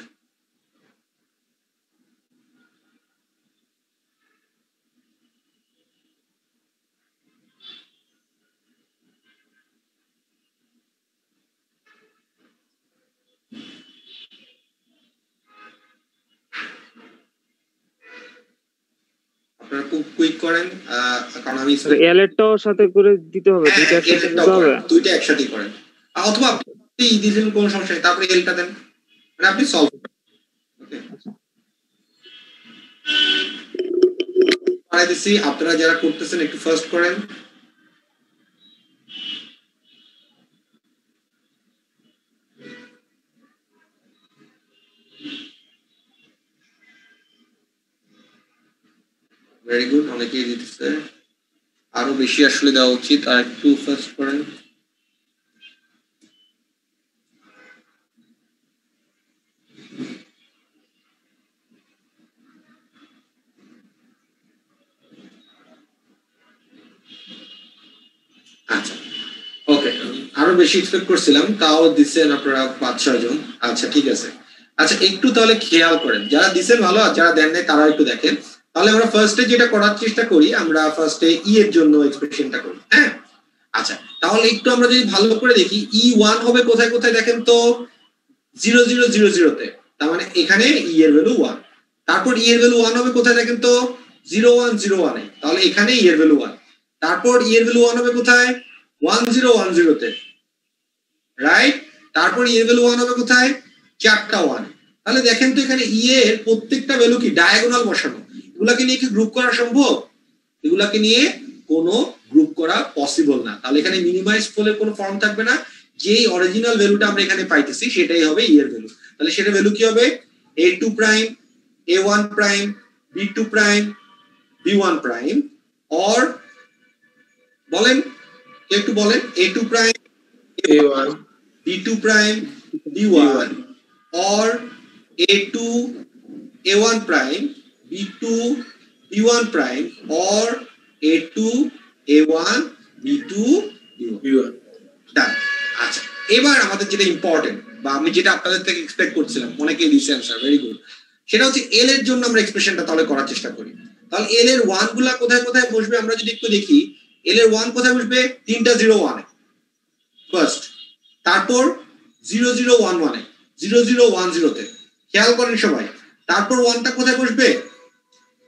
Speaker 1: আপনারা খুব কুইক করেন, কারণ আমি
Speaker 2: এল এরটাও সাথে করে দিতে হবে, দুইটা একসাথে দিতে হবে,
Speaker 1: দুইটা একসাথে করেন, অথবা আপনি দিলেন কোনো সমস্যা নেই, তারপরে এলটা দেন, মানে আপনি সলভ করেন। ওকে পাঠাই দিচ্ছি, আপনারা যারা করতেছেন একটু ফার্স্ট করেন। ভেরি গুড, অনেকেই দিতেছে, আরো বেশি আসলে দেওয়া উচিত, আর একটু ফার্স্ট করেন। আচ্ছা ওকে, আরো বেশি এক্সপেক্ট করছিলাম, তাও দিচ্ছেন আপনারা 5-6 জন। আচ্ছা ঠিক আছে, আচ্ছা একটু তাহলে খেয়াল করেন, যারা দিচ্ছেন ভালো, আর যারা দেন নাই তারা একটু দেখেন। তাহলে আমরা ফার্স্টে যেটা করার চেষ্টা করি, আমরা ফার্স্টে ই এর জন্য এক্সপ্রেশনটা করি, হ্যাঁ? আচ্ছা তাহলে একটু আমরা যদি ভালো করে দেখি, E1 হবে কোথায় কোথায় দেখেন তো, 0000 তে, তার মানে এখানে ই এর ভ্যালু 1। তারপর ই এর ভ্যালু 1 হবে কোথায় দেখেন তো, 0101 এ, তাহলে এখানে ই এর ভ্যালু 1। তারপর ই এর ভ্যালু 1 হবে কোথায়, 1010 তে, রাইট? তারপর ই এর ভ্যালু 1 হবে কোথায়, 4টা 1। তাহলে দেখেন তো এখানে ই এর প্রত্যেকটা ভ্যালু কি ডায়াগোনাল বসানো, এগুলাকে নিয়ে কি গ্রুপ করা সম্ভব? এগুলাকে নিয়ে কোনো গ্রুপ করা পসিবল না। তাহলে এখানে মিনিমাইজ ফলের কোনো ফর্ম থাকবে না, যেই অরিজিনাল ভ্যালুটা আমরা এখানে পাইতেছি সেটাই হবে ই এর ভ্যালু। তাহলে সেটা ভ্যালু কি হবে, a2 prime a1 prime b2 prime b1 prime, or বলেন একটু বলেন, a2 prime
Speaker 3: a1
Speaker 1: b2 prime b1 or a2 a1 prime b2 b1 prime or a2 a1 b2 b1 ডান। আচ্ছা এবার আমাদের যেটা ইম্পর্টেন্ট, বা আমি যেটা আপনাদের থেকে এক্সপেক্ট করছিলাম, অনেকেই দিয়েছে आंसर, ভেরি গুড, সেটা হচ্ছে এল এর জন্য আমরা এক্সপ্রেশনটা তাহলে করার চেষ্টা করি। তাহলে এল এর 1 গুলা কোথায় কোথায় বসবে আমরা যদি একটু দেখি, এল এর 1 কোথায় বসবে, 3টা 01 এ ফার্স্ট, তারপর 0011 এ, 0010 তে, খেয়াল করেন সবাই। তারপর 1টা কোথায় বসবে,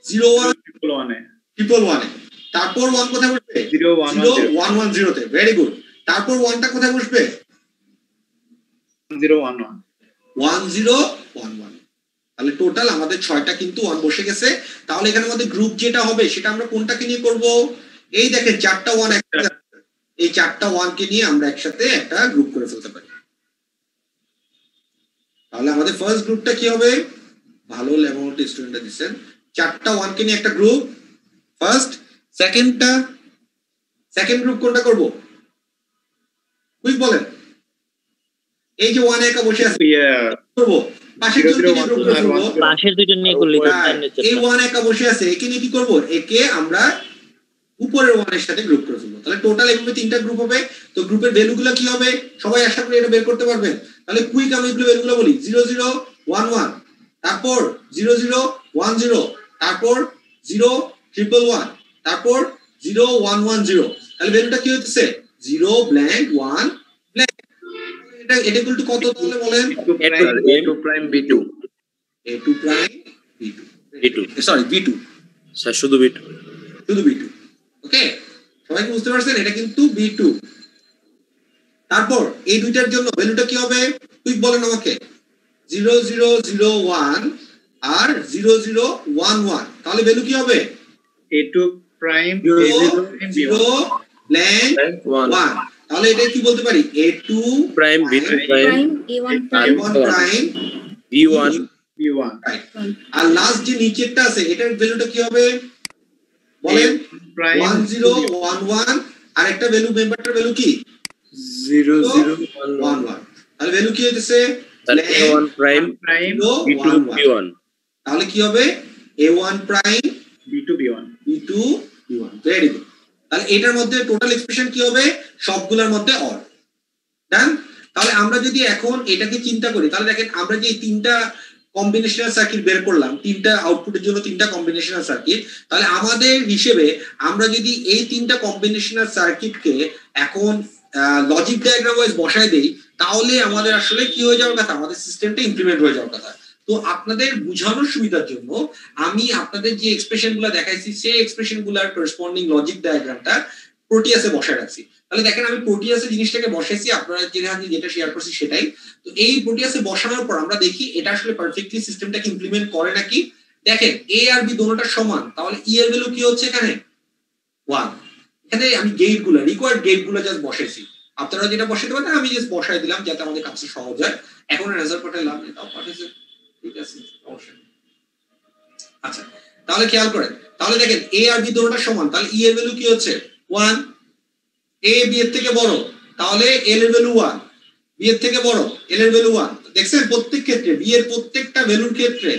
Speaker 1: 0111 এ। তারপর 1 কোথায় বসবে, 0110 তে, ভেরি গুড। তারপর 1টা কোথায় বসবে,
Speaker 3: 1011
Speaker 1: 1011। তাহলে টোটাল আমাদের 6টা কিন্তু 1 বসে গেছে। তাহলে এখানে আমাদের গ্রুপ যেটা হবে সেটা আমরা কোনটাকে নিয়ে করব? এই দেখেন 4টা 1 একসাথে, এই 4টা 1 কে নিয়ে আমরা একসাথে একটা গ্রুপ করে ফেলতে পারি। তাহলে আমাদের ফার্স্ট গ্রুপটা কি হবে? ভালো লেভেল স্টুডেন্টরা দিবেন 4টা 1 কে নিয়ে একটা গ্রুপ ফার্স্ট। সেকেন্ড গ্রুপ কোনটা করব? কুইক বলেন। এই যে 1 একা বসে আছে করব, পাশের দুটো নিয়ে গ্রুপ করব,
Speaker 2: পাশের দুটো নিয়ে করলে
Speaker 1: এই 1 একা বসে আছে একে নিয়ে কি করব? একে আমরা উপরের 1 এর সাথে গ্রুপ করে ফেলবো। তাহলে টোটাল এভাবে 3টা গ্রুপ হবে। তো গ্রুপের ভ্যালুগুলো কি হবে সবাই আশা করি এটা বের করতে পারবেন। তাহলে কুইক আমি এগুলো ভ্যালুগুলো বলি 0 0 1 1, তারপর 0 0 1 0, তারপর 0 1 1, তারপর 0 1 1 0। তাহলে ভ্যালুটা কি হচ্ছে 0 ব্ল্যাঙ্ক 1 ব্ল্যাঙ্ক। এটা ইকুয়াল টু কত তাহলে বলেন?
Speaker 4: A2 prime B2
Speaker 1: A2 prime B2 sorry B2
Speaker 4: sir শুধু B2
Speaker 1: ওকে সবাই কি বুঝতে পারছেন? এটা কিন্তু B2। তারপর এই দুইটার জন্য ভ্যালুটা কি হবে কুইক বলেন আমাকে। 0 0 0 1 আর 0 0 1 1। তাহলে ভ্যালু কি হবে?
Speaker 3: A2 prime
Speaker 1: 0 blank 1। তাহলে এটা কি বলতে পারি? A2
Speaker 4: prime B2 prime
Speaker 5: Prime A1 prime.
Speaker 1: A1 prime
Speaker 4: B1
Speaker 3: B1
Speaker 1: আর লাস্ট যে নিচেরটা আছে এটার ভ্যালুটা কি হবে বলেন?
Speaker 3: prime
Speaker 1: 1 0 1 1 আর একটা ভ্যালু মেম্বারটার ভ্যালু কি
Speaker 4: 0 0
Speaker 1: 1 1। তাহলে ভ্যালু কি হচ্ছে?
Speaker 4: A1 prime
Speaker 3: prime
Speaker 4: B2 B1
Speaker 1: তাহলে কি হবে? A1 prime
Speaker 3: B2 B1
Speaker 1: B2 B1। Very good. তাহলে এটার মধ্যে টোটাল এক্সপ্রেশন কি হবে? সবগুলোর মধ্যে অর। ডান। তাহলে আমরা যদি এখন এটাকে চিন্তা করি তাহলে দেখেন আমরা যে 3টা কম্বিনেশনাল সার্কিট বের করলাম, 3টা আউটপুটের জন্য 3টা কম্বিনেশনাল সার্কিট। তাহলে আমাদের হিসেবে আমরা যদি এই 3টা কম্বিনেশনাল সার্কিটকে এখন লজিক ডায়াগ্রাম ওয়াইজ বসায় দেই তাহলে আমাদের আসলে কি হয়ে যাওয়ার কথা? আমাদের সিস্টেমটা ইমপ্লিমেন্ট হয়ে যাওয়ার কথা। তো আপনাদের বোঝানোর সুবিধার জন্য আমি আপনাদের যে এক্সপ্রেশনগুলো দেখাইছি সেই এক্সপ্রেশনগুলোর করেসপন্ডিং লজিক ডায়াগ্রামটা প্রোটিয়াসে বসায় রাখছি। তাহলে দেখেন আমি প্রোটিয়াসে জিনিসটাকে বসাইছি, আপনারা যেটা শেয়ার করছি সেটাই। তো এই প্রোটিয়াসে বসানোর পর আমরা দেখি এটা আসলে পারফেক্টলি সিস্টেমটাকে ইমপ্লিমেন্ট করে নাকি। দেখেন এ আর বি দুটোটা সমান, তাহলে ই এর ভ্যালু কি হচ্ছে এখানে 1। এখানে আমি গেটগুলো রিকোয়ার্ড গেটগুলো জাস্ট বসাইছি, আপনারা যেটা বসাইতে পারেন আমি জাস্ট বসাই দিলাম যাতে আমাদের কাছে সহজ হয়। এখন রেজাল্ট পাঠাইলাম, এটাও পাঠাইছে, ঠিক আছে অবশ্যই। আচ্ছা তাহলে খেয়াল করেন, তাহলে দেখেন এ আর বি দুটোটা সমান, তাহলে ই এর ভ্যালু কি হচ্ছে 1। এ বি এর থেকে বড় তাহলে এল এর ভ্যালু 1, বি এর থেকে বড় এল এর ভ্যালু 1। দেখছেন প্রত্যেক ক্ষেত্রে বি এর প্রত্যেকটা ভ্যালুর ক্ষেত্রে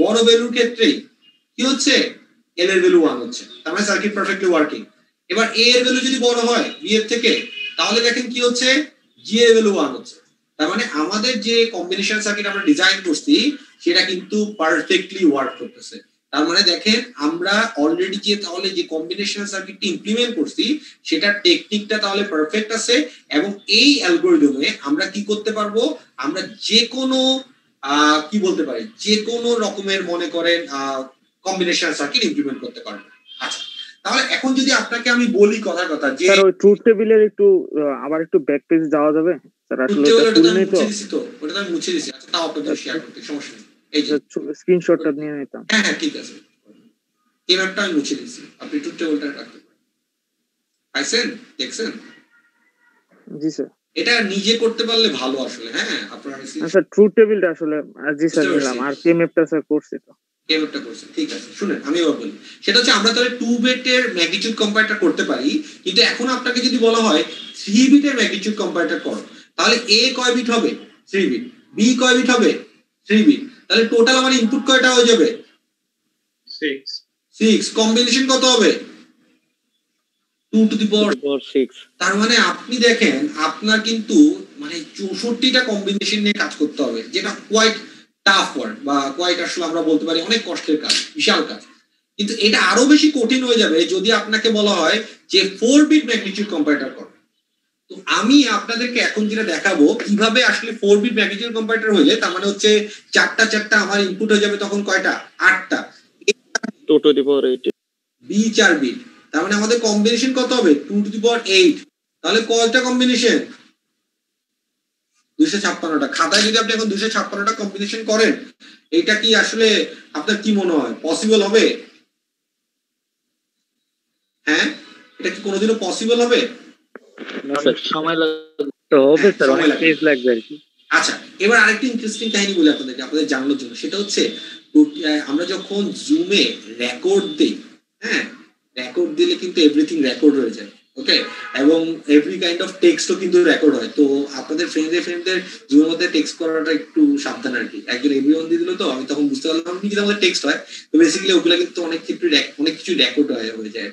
Speaker 1: বড় ভ্যালুর ক্ষেত্রেই কি হচ্ছে এল এর ভ্যালু 1 হচ্ছে, তার মানে সার্কিট পারফেক্টলি ওয়ার্কিং। এবার এ এর ভ্যালু যদি বড় হয় বি এর থেকে তাহলে দেখেন কি হচ্ছে জি এর ভ্যালু 1 হচ্ছে। তার মানে আমাদের যে কম্বিনেশন সার্কিট আমরা ডিজাইন করছি সেটা কিন্তু পারফেক্টলি ওয়ার্ক করতেছে। তার মানে দেখেন আমরা অলরেডি তাহলে যে কম্বিনেশন সার্কিটটি ইমপ্লিমেন্ট করছি সেটার টেকনিকটা তাহলে পারফেক্ট আছে এবং এই অ্যালগরিদমে আমরা কি করতে পারবো? আমরা যে কোনো কি বলতে পারি যে কোনো রকমের মনে করেন কম্বিনেশন সার্কিট ইমপ্লিমেন্ট করতে পারবো। আচ্ছা তাহলে এখন যদি আপনাকে আমি বলি কথার কথা যে
Speaker 2: স্যার ওই ট্রুথ টেবিলের একটু আবার একটু ব্যাক পেজ যাওয়া যাবে স্যার? আসলে এটা ফুল নেই তো,
Speaker 1: ওটা আমি মুছে দিছি। আচ্ছা তাও আপনাদের শেয়ার করতে সমস্যা নেই, এই যে
Speaker 2: স্ক্রিনশটটা নিয়ে নিতাম।
Speaker 1: হ্যাঁ ঠিক আছে, এই ম্যাপটা আমি মুছে দিছি, আপনি ট্রুথ টেবিলটা রাখতে পারেন। পাইছেন দেখছেন?
Speaker 2: জি স্যার।
Speaker 1: এটা নিজে করতে পারলে ভালো আসলে। হ্যাঁ আপনারা
Speaker 2: স্যার ট্রুথ টেবিলটা আসলে জি স্যার নিলাম, আর কে ম্যাপটা স্যার করছি তো
Speaker 1: কেমনটা করছেন ঠিক আছে। শুনেন আমি এবার বলি, সেটা হচ্ছে আমরা তাহলে 2 বিটের ম্যাগনিটিউড কম্পারেটর করতে পারি, কিন্তু এখন আপনাকে যদি বলা হয় 3 বিটের ম্যাগনিটিউড কম্পারেটর করো তাহলে এ কয় বিট হবে? 3 বিট। বি কয় বিট হবে? 3 বিট। তাহলে টোটাল আমার ইনপুট কয়টা হয়ে যাবে? 6। কম্বিনেশন কত হবে? 2 টু দি পাওয়ার
Speaker 2: 6।
Speaker 1: তার মানে আপনি দেখেন আপনার কিন্তু মানে 64টা কম্বিনেশন নিয়ে কাজ করতে হবে, যেটা কোয়াইট টাফ ওয়ার্ক বা কোয়াইট আসলে আমরা বলতে পারি অনেক কষ্টের কাজ, বিশাল কাজ। কিন্তু এটা আরো বেশি কঠিন হয়ে যাবে যদি আপনাকে বলা হয় যে 4 বিট ম্যাগনিটিউড কম্পারেটর করো। তো আমি আপনাদেরকে এখন যেটা দেখাবো কিভাবে আসলে 4 বিট ম্যাগনিটিউড কম্পারেটর হইলে তার মানে হচ্ছে 4টা আমার ইনপুট হয়ে যাবে তখন কয়টা? 8টা।
Speaker 2: 2 to the power 8।
Speaker 1: B 4 bit, তার মানে আমাদের কম্বিনেশন কত হবে? 2 টু দি পাওয়ার 8। তাহলে কয়টা কম্বিনেশন? 256টা। খাতায় যদি আপনি এখন 256টা কম্বিনেশন করেন এটা কি আসলে আপনার কি মনে হয় পসিবল হবে? হ্যাঁ, এটা কি কোনোদিনও পসিবল হবে?
Speaker 2: সময় লাগবে হবে স্যার,
Speaker 1: সময়
Speaker 2: অনেক
Speaker 1: লাগবে।
Speaker 2: পেজ লাগবে আর কি।
Speaker 1: আচ্ছা, এবার আরেকটা ইন্টারেস্টিং কাহিনী বলি আপনাদেরকে, আপনাদের জানানোর জন্য। সেটা হচ্ছে আমরা যখন জুমে রেকর্ড দিই, হ্যাঁ, রেকর্ড দিলে কিন্তু এভরিথিং রেকর্ড হয়ে যায়, ওকে, এবং এভরি কাইন্ড অফ টেক্সটও কিন্তু রেকর্ড হয়। তো আপনাদের ফ্রেন্ডদের জুমের মধ্যে টেক্সট করাটা একটু সাবধান আর কি। একজন এভরিওয়ান দিয়ে দিল, তো আমি তখন বুঝতে পারলাম কি যে আমাদের টেক্সট হয়, তো বেসিক্যালি ওগুলা কিন্তু অনেক ক্ষেত্রে অনেক কিছু রেকর্ড হয়ে যায়,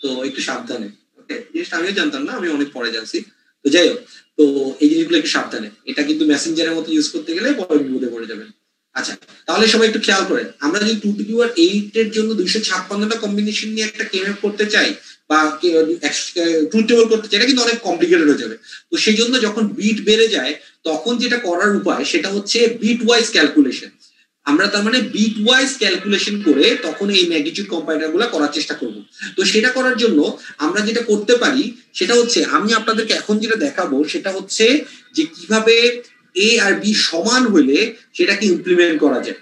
Speaker 1: তো একটু সাবধানে, ওকে। জিনিসটা আমিও জানতাম না, আমি অনেক পরে জানছি। তো যাই হোক, তো এই জিনিসগুলো একটু সাবধানে, এটা কিন্তু মেসেঞ্জারের মতো ইউজ করতে গেলে পরে বিপদে পড়ে যাবেন। আচ্ছা, তাহলে সবাই একটু খেয়াল করেন, আমরা যদি 2^8 এর জন্য 256টা কম্বিনেশন নিয়ে একটা কেএমএফ করতে চাই বা ট্রুথ টেবল করতে চাই, এটা কিন্তু অনেক কমপ্লিকেটেড হয়ে যাবে। তো সেই জন্য যখন বিট বেড়ে যায় তখন যেটা করার উপায় সেটা হচ্ছে বিট ওয়াইজ ক্যালকুলেশন। আমরা তার মানে বিট ওয়াইজ ক্যালকুলেশন করে তখন এই ম্যাগনিটিউড কম্পারেটর গুলো করার চেষ্টা করব। তো সেটা করার জন্য আমরা যেটা করতে পারি সেটা হচ্ছে, আমি আপনাদেরকে এখন যেটা দেখাবো সেটা হচ্ছে যে কিভাবে এ আর বি সমান হইলে সেটাকে ইমপ্লিমেন্ট করা যায়।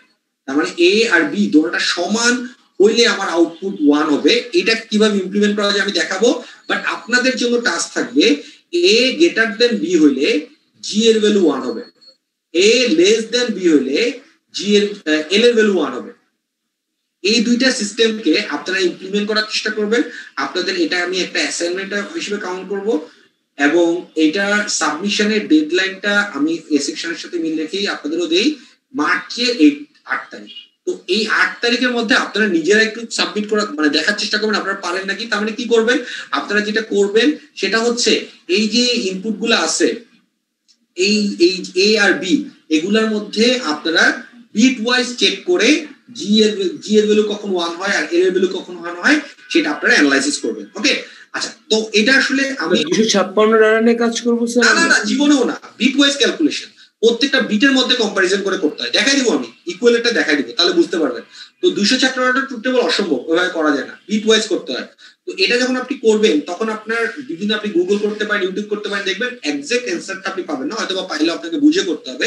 Speaker 1: তার মানে এ আর বি দুটোটা সমান হইলে আমার আউটপুট 1 হবে, এটা কিভাবে ইমপ্লিমেন্ট করা যায় আমি দেখাবো। বাট আপনাদের জন্য টাস্ক থাকবে, এ গ্রেটার দেন বি হইলে জি এর ভ্যালু 1 হবে, এ লেস দেন বি হইলে জি এর এল এর ভ্যালু 1 হবে। এই দুইটা সিস্টেমকে আপনারা ইমপ্লিমেন্ট করার চেষ্টা করবেন। আপনাদের এটা আমি একটা অ্যাসাইনমেন্ট হিসেবে কাউন্ট করব, এবং এটা সাবমিশনের ডেডলাইনটা আমি এ সেকশনের সাথে মিল রেখেই আপনাদেরও দেই, মার্চের 8 তারিখ। তো এই 8 তারিখের মধ্যে আপনারা নিজেরা একটু সাবমিট করা মানে দেখার চেষ্টা করবেন আপনারা পারেন নাকি। তার মানে কি করবেন, আপনারা যেটা করবেন সেটা হচ্ছে এই যে ইনপুট গুলো আছে, এই এই এ আর বি, এগুলোর মধ্যে আপনারা বিট ওয়াইজ চেক করে জি এর ভ্যালু কখন 1 হয় আর এল এর ভ্যালু কখন 1 হয় সেটা আপনারা অ্যানালাইসিস করবেন, ওকে। আচ্ছা, তো এটা আসলে আমি
Speaker 4: 256 রানে কাজ করব স্যার।
Speaker 1: না জীবনেও না, বিট ওয়াইজ ক্যালকুলেশন প্রত্যেকটা বিটের মধ্যে কম্পারিজন করে করতে হয়। দেখাই দিব আমি, ইকুয়ালটা দেখাই দিব, তাহলে বুঝতে পারবেন। তো 256টা ট্রুথ টেবল অসম্ভব, ওইভাবে করা যায় না, বিট ওয়াইজ করতে হয়। তো এটা যখন আপনি করবেন তখন আপনার বিভিন্ন, আপনি গুগল করতে পারেন, ইউটিউব করতে পারেন, দেখবেন এক্সাক্ট অ্যান্সারটা আপনি পাবেন না, হয়তো বা পাইলে আপনাকে বুঝে করতে হবে।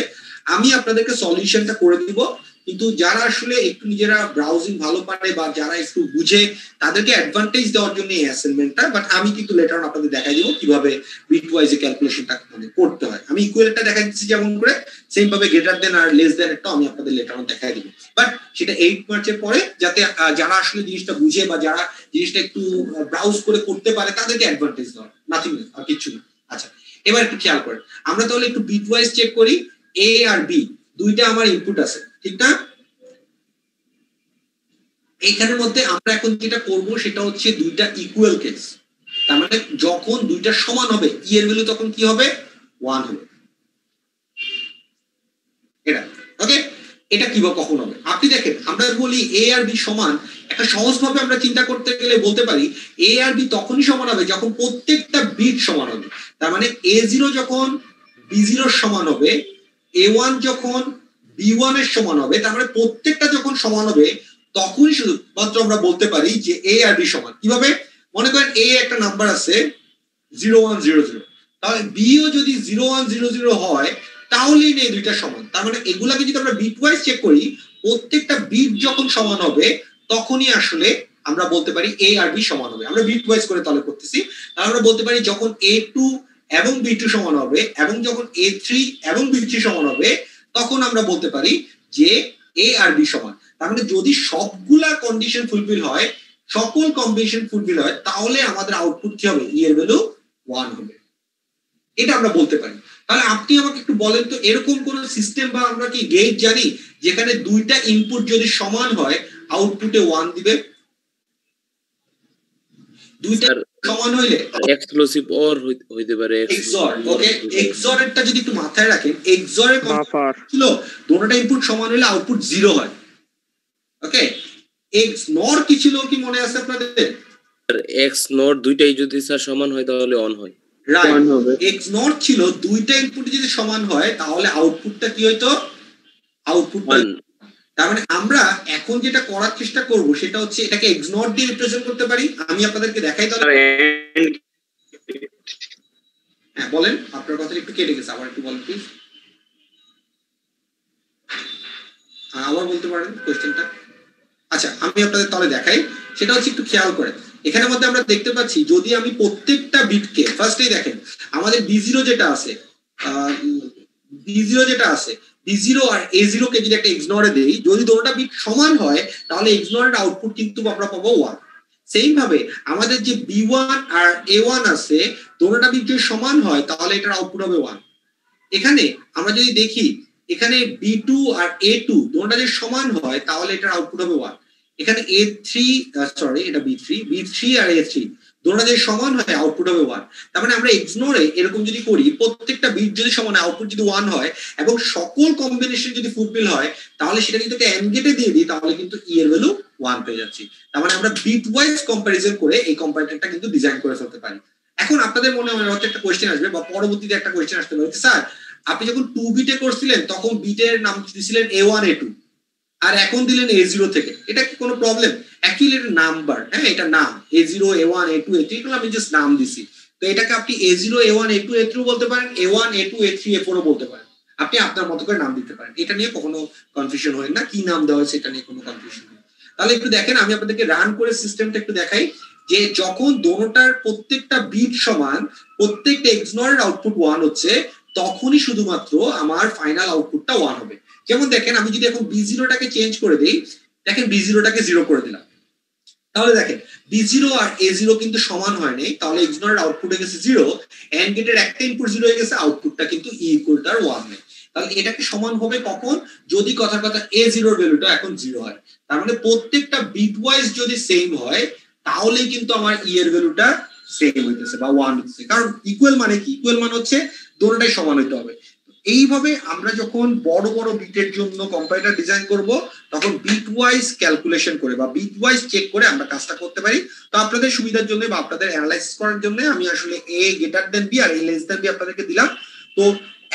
Speaker 1: আমি আপনাদেরকে সলিউশনটা করে দিব, কিন্তু যারা আসলে একটু নিজেরা ব্রাউজিং ভালো পারে বা যারা একটু বুঝে তাদেরকে অ্যাডভান্টেজ দেওয়ার জন্য এই অ্যাসাইনমেন্টটা। বাট আমি কিন্তু লেটার অন আপনাদের দেখাই দিব কিভাবে বিট ওয়াইজ ক্যালকুলেশনটা করতে হয়। আমি ইকুয়ালটা দেখাই দিচ্ছি যেমন করে, সেম ভাবে গ্রেটার দেন আর লেস দেন একটা আমি আপনাদের লেটার অন দেখাই দিব। বাট সেটা 8 মার্চের পরে, যাতে যারা আসলে জিনিসটা বুঝে বা যারা জিনিসটা একটু ব্রাউজ করে করতে পারে তাদেরকে অ্যাডভান্টেজ দেওয়া, নাথিং আর কিছু না। আচ্ছা, এবার একটু খেয়াল করেন, আমরা তাহলে একটু বিট ওয়াইজ চেক করি। এ আর বি দুইটা আমার ইনপুট আছে, ঠিক না? এইখানের মধ্যে আমরা এখন যেটা করব সেটা হচ্ছে দুইটা ইকুয়াল কেস। তার মানে যখন দুইটা সমান হবে ই এর ভ্যালু তখন কি হবে, 1 হবে। এটা ওকে। এটা কি বা কখন হবে আপনি দেখেন, আমরা বলি এ আর বি সমান, একটা সহজভাবে আমরা চিন্তা করতে গেলে বলতে পারি এ আর বি তখনই সমান হবে যখন প্রত্যেকটা বিট সমান হবে। তার মানে A0 যখন B0 সমান হবে, A1 যখন B1 এর সমান হবে, তার মানে প্রত্যেকটা যখন সমান হবে তখনই শুধুমাত্র আমরা বলতে পারি যে এ আর বি সমান। কিভাবে? মনে করেন এ একটা নাম্বার আছে 0100, তাহলে বিও যদি 0100 হয় তাহলেই এই দুইটা সমান। তার মানে এগুলাকে যদি আমরা বিট ওয়াইজ চেক করি, প্রত্যেকটা বিট যখন সমান হবে তখনই আসলে আমরা বলতে পারি এ আর বি সমান হবে। আমরা বিট ওয়াইজ করে তাহলে করতেছি, তাহলে আমরা বলতে পারি যখন A2 এবং B2 সমান হবে এবং যখন A3 এবং B3 সমান হবে তখন আমরা বলতে পারি যে এ আর বি সমান। তার মানে যদি সবগুলা কন্ডিশন ফুলফিল হয়, সকল কম্বিনেশন ফুলফিল হয়, তাহলে আমাদের আউটপুট কি হবে, ই এর ভ্যালু 1 হবে। এটা আমরা বলতে পারি। তাহলে আপনি আমাকে একটু বলেন তো, এরকম কোন সিস্টেম বা আমরা কি গেট জানি যেখানে দুইটা ইনপুট যদি সমান হয় আউটপুটে 1 দিবে? দুইটা সমান হইলে
Speaker 4: এক্সক্লুসিভ অর হইতে পারে,
Speaker 1: এক্সঅর। ওকে, এক্সঅর এরটা যদি একটু মাথায় রাখেন, এক্সঅর এর কনসেপ্ট ছিল দুটোটা ইনপুট সমান হলে আউটপুট 0 হয়। ওকে, এক্স নর কি ছিল কি মনে আছে আপনাদের?
Speaker 4: এক্স নট দুইটাই যদি স্যার সমান হয় তাহলে অন হয়,
Speaker 1: রাইট। এক্স নট ছিল দুইটা ইনপুট যদি সমান হয় তাহলে আউটপুটটা কি হইতো, আউটপুটটা। তার মানে আমরা এখন যেটা করার চেষ্টা করব সেটা হচ্ছে এটাকে এক্স নট দিয়ে রিপ্রেজেন্ট করতে পারি। আমি আপনাদেরকে দেখাই তাহলে। হ্যাঁ বলেন, আপনার কথা একটু কেটে গেছে, আবার একটু বলেন প্লিজ। আবার বলতে পারেন কোয়েশ্চেনটা। আচ্ছা, আমি আপনাদের তাহলে দেখাই, সেটা হচ্ছে একটু খেয়াল করেন। এখানের মধ্যে আমরা দেখতে পাচ্ছি যদি আমি প্রত্যেকটা বিটকে ফার্স্টেই দেখেন আমাদের B0 যেটা আছে, B0 আর A0 কে যদি একটা ইগনোরে দেই, যদি দুটোটা বিট সমান হয় তাহলে ইগনোরের আউটপুট কিন্তু আমরা পাবো 1। সেম ভাবে আমাদের যে B1 আর A1 আছে, দুটোটা বিট যদি সমান হয় তাহলে এটার আউটপুট হবে 1। এখানে আমরা যদি দেখি এখানে B2 আর A2 দুটোটা যদি সমান হয় তাহলে এটার আউটপুট হবে 1। এখানে এটা B3 আর A3 দুটোটা যদি সমান হয় আউটপুট হবে 1। তার মানে আমরা এক্সনোরে এরকম যদি করি, প্রত্যেকটা বিট যদি সমান আউটপুট যদি 1 হয় এবং সকল কম্বিনেশন যদি ফুলফিল হয় তাহলে সেটা কিন্তু এন্ড গেটে দিয়ে দিই, তাহলে কিন্তু ই এর ভ্যালু 1 পেয়ে যাচ্ছি। তার মানে আমরা বিট ওয়াইজ কম্পারিজন করে এই কম্পারেটরটা কিন্তু ডিজাইন করে ফেলতে পারি। এখন আপনাদের মনে হয়তো একটা কোয়েশ্চেন আসবে বা পরবর্তীতে একটা কোয়েশ্চেন আসতে পারে, স্যার আপনি যখন 2 বিটে করছিলেন তখন বিটের নাম দিয়েছিলেন A1 A2 আর এখন দিলেন A0 থেকে, এটা কি কোনো প্রবলেম? অ্যাকচুয়ালি এটা নাম্বার, হ্যাঁ এটা নাম A0 A1 A2 A3 এগুলো আমি জাস্ট নাম দিছি। তো এটাকে আপনি A0 A1 A2 A3 বলতে পারেন, A1 A2 A3 A4 বলতে পারেন, আপনি আপনার মতো করে নাম দিতে পারেন। এটা নিয়ে কখনো কনফিউশন হয় না, কি নাম দেওয়া হয়েছে এটা নিয়ে কোনো কনফিউশন নেই। তাহলে একটু দেখেন, আমি আপনাদেরকে রান করে সিস্টেমটা একটু দেখাই যে যখন দোনোটার প্রত্যেকটা বিট সমান, প্রত্যেকটা এক্সনোরের আউটপুট 1 হচ্ছে, তখনই শুধুমাত্র আমার ফাইনাল আউটপুটটা 1 হবে। যেমন দেখেন আমি যদি এখন B0টাকে চেঞ্জ করে দেই, দেখেন B0টাকে 0 করে দিলাম, তাহলে দেখেন B0 আর A0 কিন্তু সমান হয় নাই, তাহলে এক্সনোরের আউটপুট হয়ে গেছে 0, এন্ড গেটের একটা ইনপুট 0 হয়ে গেছে, আউটপুটটা কিন্তু E ইকুয়াল টু 1 নেই। তাহলে এটাকে সমান হবে কখন? যদি কথার কথা A0 এর ভ্যালুটা এখন 0 হয়। তার মানে প্রত্যেকটা বিট ওয়াইজ যদি সেম হয় তাহলে কিন্তু আমার E এর ভ্যালুটা সেম হইতেছে বা 1 হচ্ছে। কারণ ইকুয়াল মানে কি? ইকুয়াল মানে হচ্ছে দুটোটাই সমান হইতে হবে। এইভাবে আমরা যখন বড় বড় বিটের জন্য কম্পাইলার ডিজাইন করব তখন বিট ওয়াইজ ক্যালকুলেশন করে বা বিট ওয়াইজ চেক করে আমরা কাজটা করতে পারি। তো আপনাদের সুবিধার জন্য বা আপনাদের অ্যানালাইসিস করার জন্য আমি আসলে A গ্রেটার দেন B আর A লেস দেন B আপনাদেরকে দিলাম। তো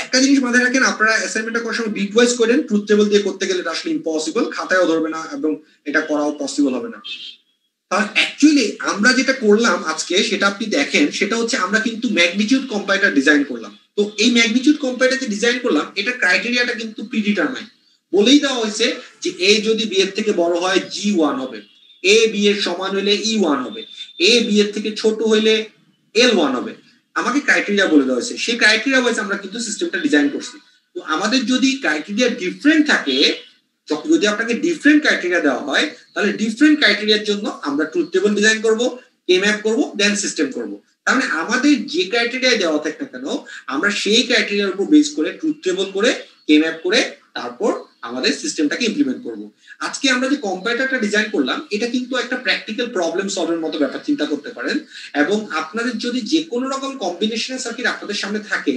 Speaker 1: একটা জিনিস মাথায় রাখেন, আপনারা অ্যাসাইনমেন্টটা করার সময় বিট ওয়াইজ করেন, ট্রুথ টেবল দিয়ে করতে গেলে এটা আসলে ইম্পসিবল, খাতায়ও ধরবে না এবং এটা করাও পসিবল হবে না। তাহলে অ্যাকচুয়ালি আমরা যেটা করলাম আজকে সেটা আপনি দেখেন, সেটা হচ্ছে আমরা কিন্তু ম্যাগনিটিউড কম্পাইলার ডিজাইন করলাম। তো এই ম্যাগনিটিউড কম্পাইলার যে ডিজাইন করলাম এটা ক্রাইটেরিয়াটা কিন্তু প্রিডিটারমাইন, বলেই দেওয়া হয়েছে যে A যদি B এর থেকে বড় হয় G1 হবে, A B এর সমান হলে E1 হবে, A B এর থেকে ছোট হলে L1 হবে। আমাকে ক্রাইটেরিয়া বলে দেওয়া হয়েছে, সেই ক্রাইটেরিয়া ওয়াইজ আমরা কিন্তু সিস্টেমটা ডিজাইন করছি। তো আমাদের যদি ক্রাইটেরিয়া ডিফারেন্ট থাকে, যদি আপনাকে ডিফারেন্ট ক্রাইটেরিয়া দেওয়া হয় তাহলে ডিফারেন্ট ক্রাইটেরিয়ার জন্য আমরা ট্রুথ টেবল ডিজাইন করব, কে ম্যাপ করব, দেন সিস্টেম করব। তার মানে আমাদের যে ক্রাইটেরিয়া দেওয়া থাকে না কেন আমরা সেই ক্রাইটেরিয়ার উপর বেস করে ট্রুথ টেবল করে, কে ম্যাপ করে তারপর আমাদের সিস্টেমটাকে ইমপ্লিমেন্ট করব। আজকে আমরা যে কম্পাইলারটা ডিজাইন করলাম এটা কিন্তু একটা প্র্যাকটিক্যাল প্রবলেম সলভের মতো ব্যাপার চিন্তা করতে পারেন। এবং আপনাদের যদি যে কোনো রকম কম্বিনেশনাল সার্কিট আপনাদের সামনে থাকে,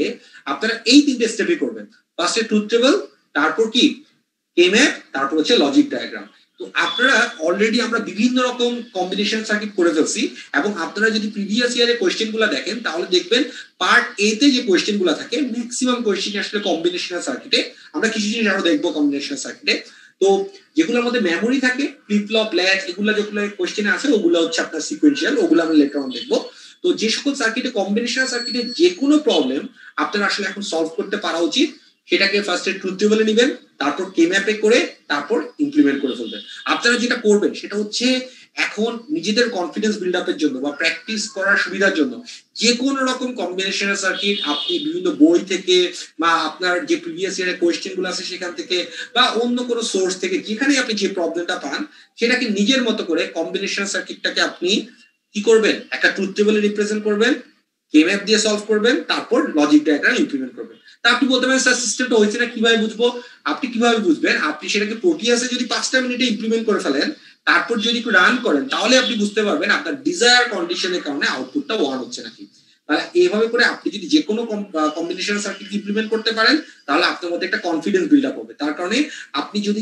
Speaker 1: আপনারা এই তিনটে স্টেপই করবেন। ফার্স্টে ট্রুথ টেবল, তারপর কি কে ম্যাপ, তারপর হচ্ছে লজিক ডায়াগ্রাম। তো আপনারা অলরেডি আমরা বিভিন্ন রকম কম্বিনেশন সার্কিট করে ফেলছি এবং আপনারা যদি প্রিভিয়াস ইয়ারের কোয়েশ্চেনগুলো দেখেন তাহলে দেখবেন পার্ট এ তে যে কোয়েশ্চেনগুলো থাকে ম্যাক্সিমাম কোয়েশ্চেন আসলে কম্বিনেশনাল সার্কিটে। আমরা কিছু জিনিস আরো দেখবো কম্বিনেশনাল সার্কিটে। তো যেগুলোর মধ্যে মেমোরি থাকে, ফ্লিপ ফ্লপ, ল্যাচ, এগুলো যেগুলো কোয়েশ্চেনে আছে ওগুলো হচ্ছে আপনার সিকোয়েন্সিয়াল, ওগুলো আমরা লেটার অন দেখবো। তো যে সকল সার্কিটে কম্বিনেশনাল সার্কিটে যে কোনো প্রবলেম আপনারা আসলে এখন সলভ করতে পারা উচিত, সেটাকে ফার্স্টে ট্রুথ টেবলে নেবেন, তারপর কে ম্যাপে করে তারপর ইমপ্লিমেন্ট করে ফেলবেন। আপনারা যেটা করবেন সেটা হচ্ছে এখন নিজেদের কনফিডেন্স বিল্ড আপের জন্য বা প্র্যাকটিস করার সুবিধার জন্য যে কোনো রকম কম্বিনেশনাল সার্কিট আপনি বিভিন্ন বই থেকে বা আপনার যে প্রিভিয়াস ইয়ারের কোয়েশ্চেন গুলো আছে সেখান থেকে বা অন্য কোনো সোর্স থেকে যেখানে আপনি যে প্রবলেমটা পান সেটাকে নিজের মতো করে কম্বিনেশনাল সার্কিটটাকে আপনি কি করবেন, একটা ট্রুথ টেবলে রিপ্রেজেন্ট করবেন, কে ম্যাপ দিয়ে সলভ করবেন, তারপর লজিক ডায়াগ্রাম ইমপ্লিমেন্ট করবেন। তা আপনি বলতে পারেন স্যার সিস্টেমটা হয়েছে না কিভাবে বুঝবো? আপনি কিভাবে বুঝবেন? আপনি সেটাকে প্রোটিয়াসে যদি 5টা মিনিটে ইমপ্লিমেন্ট করে ফেলেন, তারপর যদি একটু রান করেন তাহলে আপনি বুঝতে পারবেন আপনার ডিজায়ার কন্ডিশনের কারণে আউটপুটটা 1 হচ্ছে নাকি। তাহলে এইভাবে করে আপনি যদি যে কোনো কম্বিনেশন সার্কিট ইমপ্লিমেন্ট করতে পারেন তাহলে আপনার মধ্যে একটা কনফিডেন্স বিল্ড আপ হবে। তার কারণে আপনি যদি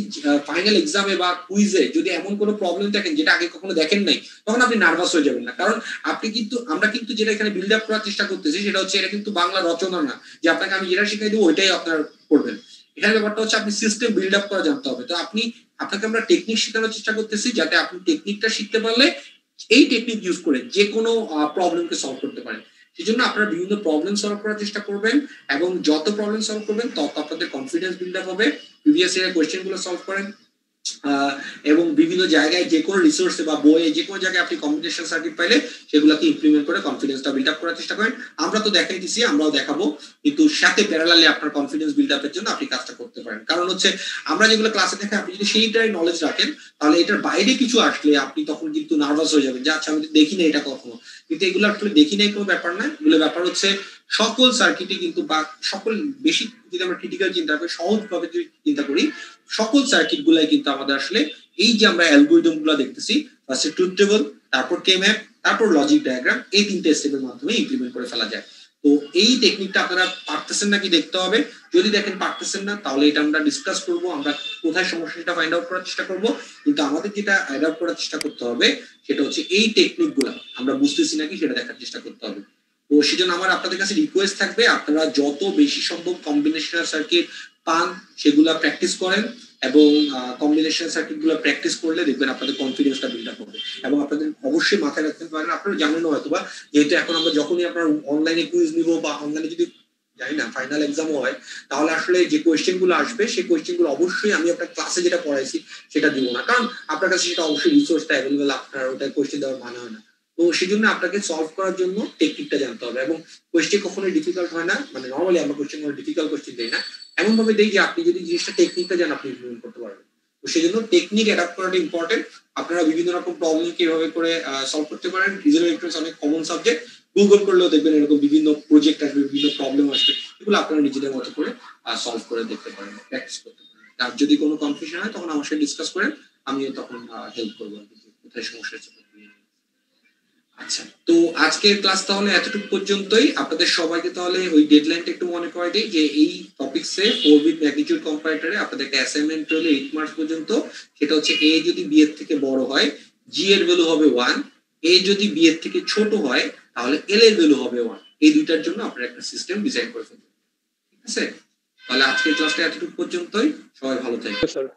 Speaker 1: ফাইনাল এক্সামে বা কুইজে যদি এমন কোনো প্রবলেম দেখেন যেটা আগে কখনো দেখেন নাই, তখন আপনি নার্ভাস হয়ে যাবেন না। কারণ আমরা কিন্তু যেটা এখানে বিল্ড আপ করার চেষ্টা করতেছি সেটা হচ্ছে এটা কিন্তু বাংলা রচনা না যে আপনাকে আমি যেটা শিখাই দেবো ওইটাই আপনার করবেন। এখানে ব্যাপারটা হচ্ছে আপনি সিস্টেম বিল্ড আপ করা জানতে হবে। তো আপনাকে আমরা টেকনিক শেখানোর চেষ্টা করতেছি যাতে আপনি টেকনিকটা শিখতে পারলে এই টেকনিক ইউজ করে যে কোনো প্রবলেমকে সলভ করতে পারেন। সেই জন্য আপনারা বিভিন্ন প্রবলেম সলভ করার চেষ্টা করবেন এবং যত প্রবলেম সলভ করবেন তত আপনাদের কনফিডেন্স বিল্ড আপ হবে। প্রিভিয়াস ইয়ারের কোয়েশ্চেন গুলো সলভ করেন, এবং বিভিন্ন জায়গায় যে কোনো রিসোর্সে বা বইয়ে যে কোনো জায়গায় আপনি কম্বিনেশন সার্কিট পাইলে সেগুলোকে ইমপ্লিমেন্ট করে কনফিডেন্সটা বিল্ড আপ করার চেষ্টা করেন। আমরা তো দেখাই দিছি, আমরাও দেখাবো, কিন্তু সাথে প্যারালালি আপনার কনফিডেন্স বিল্ড আপের জন্য আপনি কাজটা করতে পারেন। কারণ হচ্ছে আমরা যেগুলো ক্লাসে দেখাই, আপনি যদি সেইটাই নলেজ রাখেন তাহলে এটার বাইরে কিছু আসলে আপনি তখন কিন্তু নার্ভাস হয়ে যাবেন যে আচ্ছা আমি তো দেখি না এটা কখনো। কিন্তু এগুলো আসলে দেখি নাই কোনো ব্যাপার না, এগুলো ব্যাপার হচ্ছে সকল সার্কিটে কিন্তু বা সকল বেশি যদি আমরা ক্রিটিক্যাল চিন্তা করি, সহজভাবে যদি চিন্তা করি, সকল সার্কিট গুলাই কিন্তু আমাদের আসলে এই যে আমরা অ্যালগরিদম গুলো দেখতেছি, ফার্স্টে ট্রুথ টেবল, তারপর কে ম্যাপ, তারপর লজিক ডায়াগ্রাম, এই তিনটে স্টেপের মাধ্যমে ইমপ্লিমেন্ট করে ফেলা যায়। তো এই টেকনিকটা আপনারা পারতেছেন নাকি দেখতে হবে। যদি দেখেন পারতেছেন না, তাহলে এটা আমরা ডিসকাস করব, আমরা কোথায় সমস্যাটা ফাইন্ড আউট করার চেষ্টা করব। কিন্তু আমাদের যেটা অ্যাডাপ্ট করার চেষ্টা করতে হবে সেটা হচ্ছে এই টেকনিকগুলো আমরা বুঝতেছি নাকি সেটা দেখার চেষ্টা করতে হবে। তো সেজন্য আমার আপনাদের কাছে রিকোয়েস্ট থাকবে, আপনারা যত বেশি সম্ভব কম্বিনেশনাল সার্কিট পান সেগুলা প্র্যাকটিস করেন, এবং কম্বিনেশন সার্কিট গুলো প্র্যাকটিস করলে দেখবেন আপনাদের কনফিডেন্সটা বিল্ড আপ হবে। এবং আপনাদের অবশ্যই মাথায় রাখতে পারেন, আপনারা জানেন হয়তো বা, যেহেতু এখন আমরা যখনই আপনার অনলাইনে কুইজ নিব বা অনলাইনে যদি জানি না ফাইনাল এক্সামও হয়, তাহলে আসলে যে কোয়েশ্চেন গুলো আসবে সেই কোয়েশ্চেন গুলো অবশ্যই আমি আপনার ক্লাসে যেটা পড়াইছি সেটা দিব না, কারণ আপনার কাছে সেটা অবশ্যই রিসোর্সটা অ্যাভেলেবেল, আপনার ওটা কোয়েশ্চেন দেওয়ার মানে হয় না। তো সেই জন্য আপনাকে সলভ করার জন্য টেকনিকটা জানতে হবে, এবং কোয়েশ্চেন কখনোই ডিফিকাল্ট হয় না, মানে নর্মালি আমরা কোয়েশ্চেন কোনো ডিফিকাল্ট কোয়েশ্চেন দেই না, এমন ভাবে দেই যে আপনি যদি জিনিসটা টেকনিকটা জানেন আপনি ইমপ্লিমেন্ট করতে পারবেন। তো সেই জন্য টেকনিক অ্যাডাপ্ট করাটা ইম্পর্টেন্ট। আপনারা বিভিন্ন রকম প্রবলেম কিভাবে করে সলভ করতে পারেন, রিজনাল ইলেকট্রনিক্স অনেক কমন সাবজেক্ট, গুগল করলেও দেখবেন এরকম বিভিন্ন প্রজেক্ট আসবে, বিভিন্ন প্রবলেম আসবে, এগুলো আপনারা নিজেদের মতো করে সলভ করে দেখতে পারেন, প্র্যাকটিস করতে পারেন। আর যদি কোনো কনফিউশন হয় তখন আমার সাথে ডিসকাস করেন, আমিও তখন হেল্প করবো কোথায় সমস্যা হচ্ছে। আচ্ছা, তো আজকের ক্লাস তাহলে এতটুকু পর্যন্তই। আপনাদের সবাইকে তাহলে ওই ডেডলাইনটা একটু মনে করে দিই যে এই টপিকসে 4 বিট ম্যাগনিটিউড কম্পারেটরে আপনাদেরকে অ্যাসাইনমেন্ট হলো 8 মার্কস পর্যন্ত। সেটা হচ্ছে এ যদি বি এর থেকে বড় হয় জি এর ভ্যালু হবে 1, এ যদি বি এর থেকে ছোট হয় তাহলে এল এর ভ্যালু হবে 1। এই দুইটার জন্য আপনারা একটা সিস্টেম ডিজাইন করে ফেলবেন। ঠিক আছে, তাহলে আজকের ক্লাসটা এতটুকু পর্যন্তই। সবাই ভালো থাকবেন।
Speaker 2: স্যার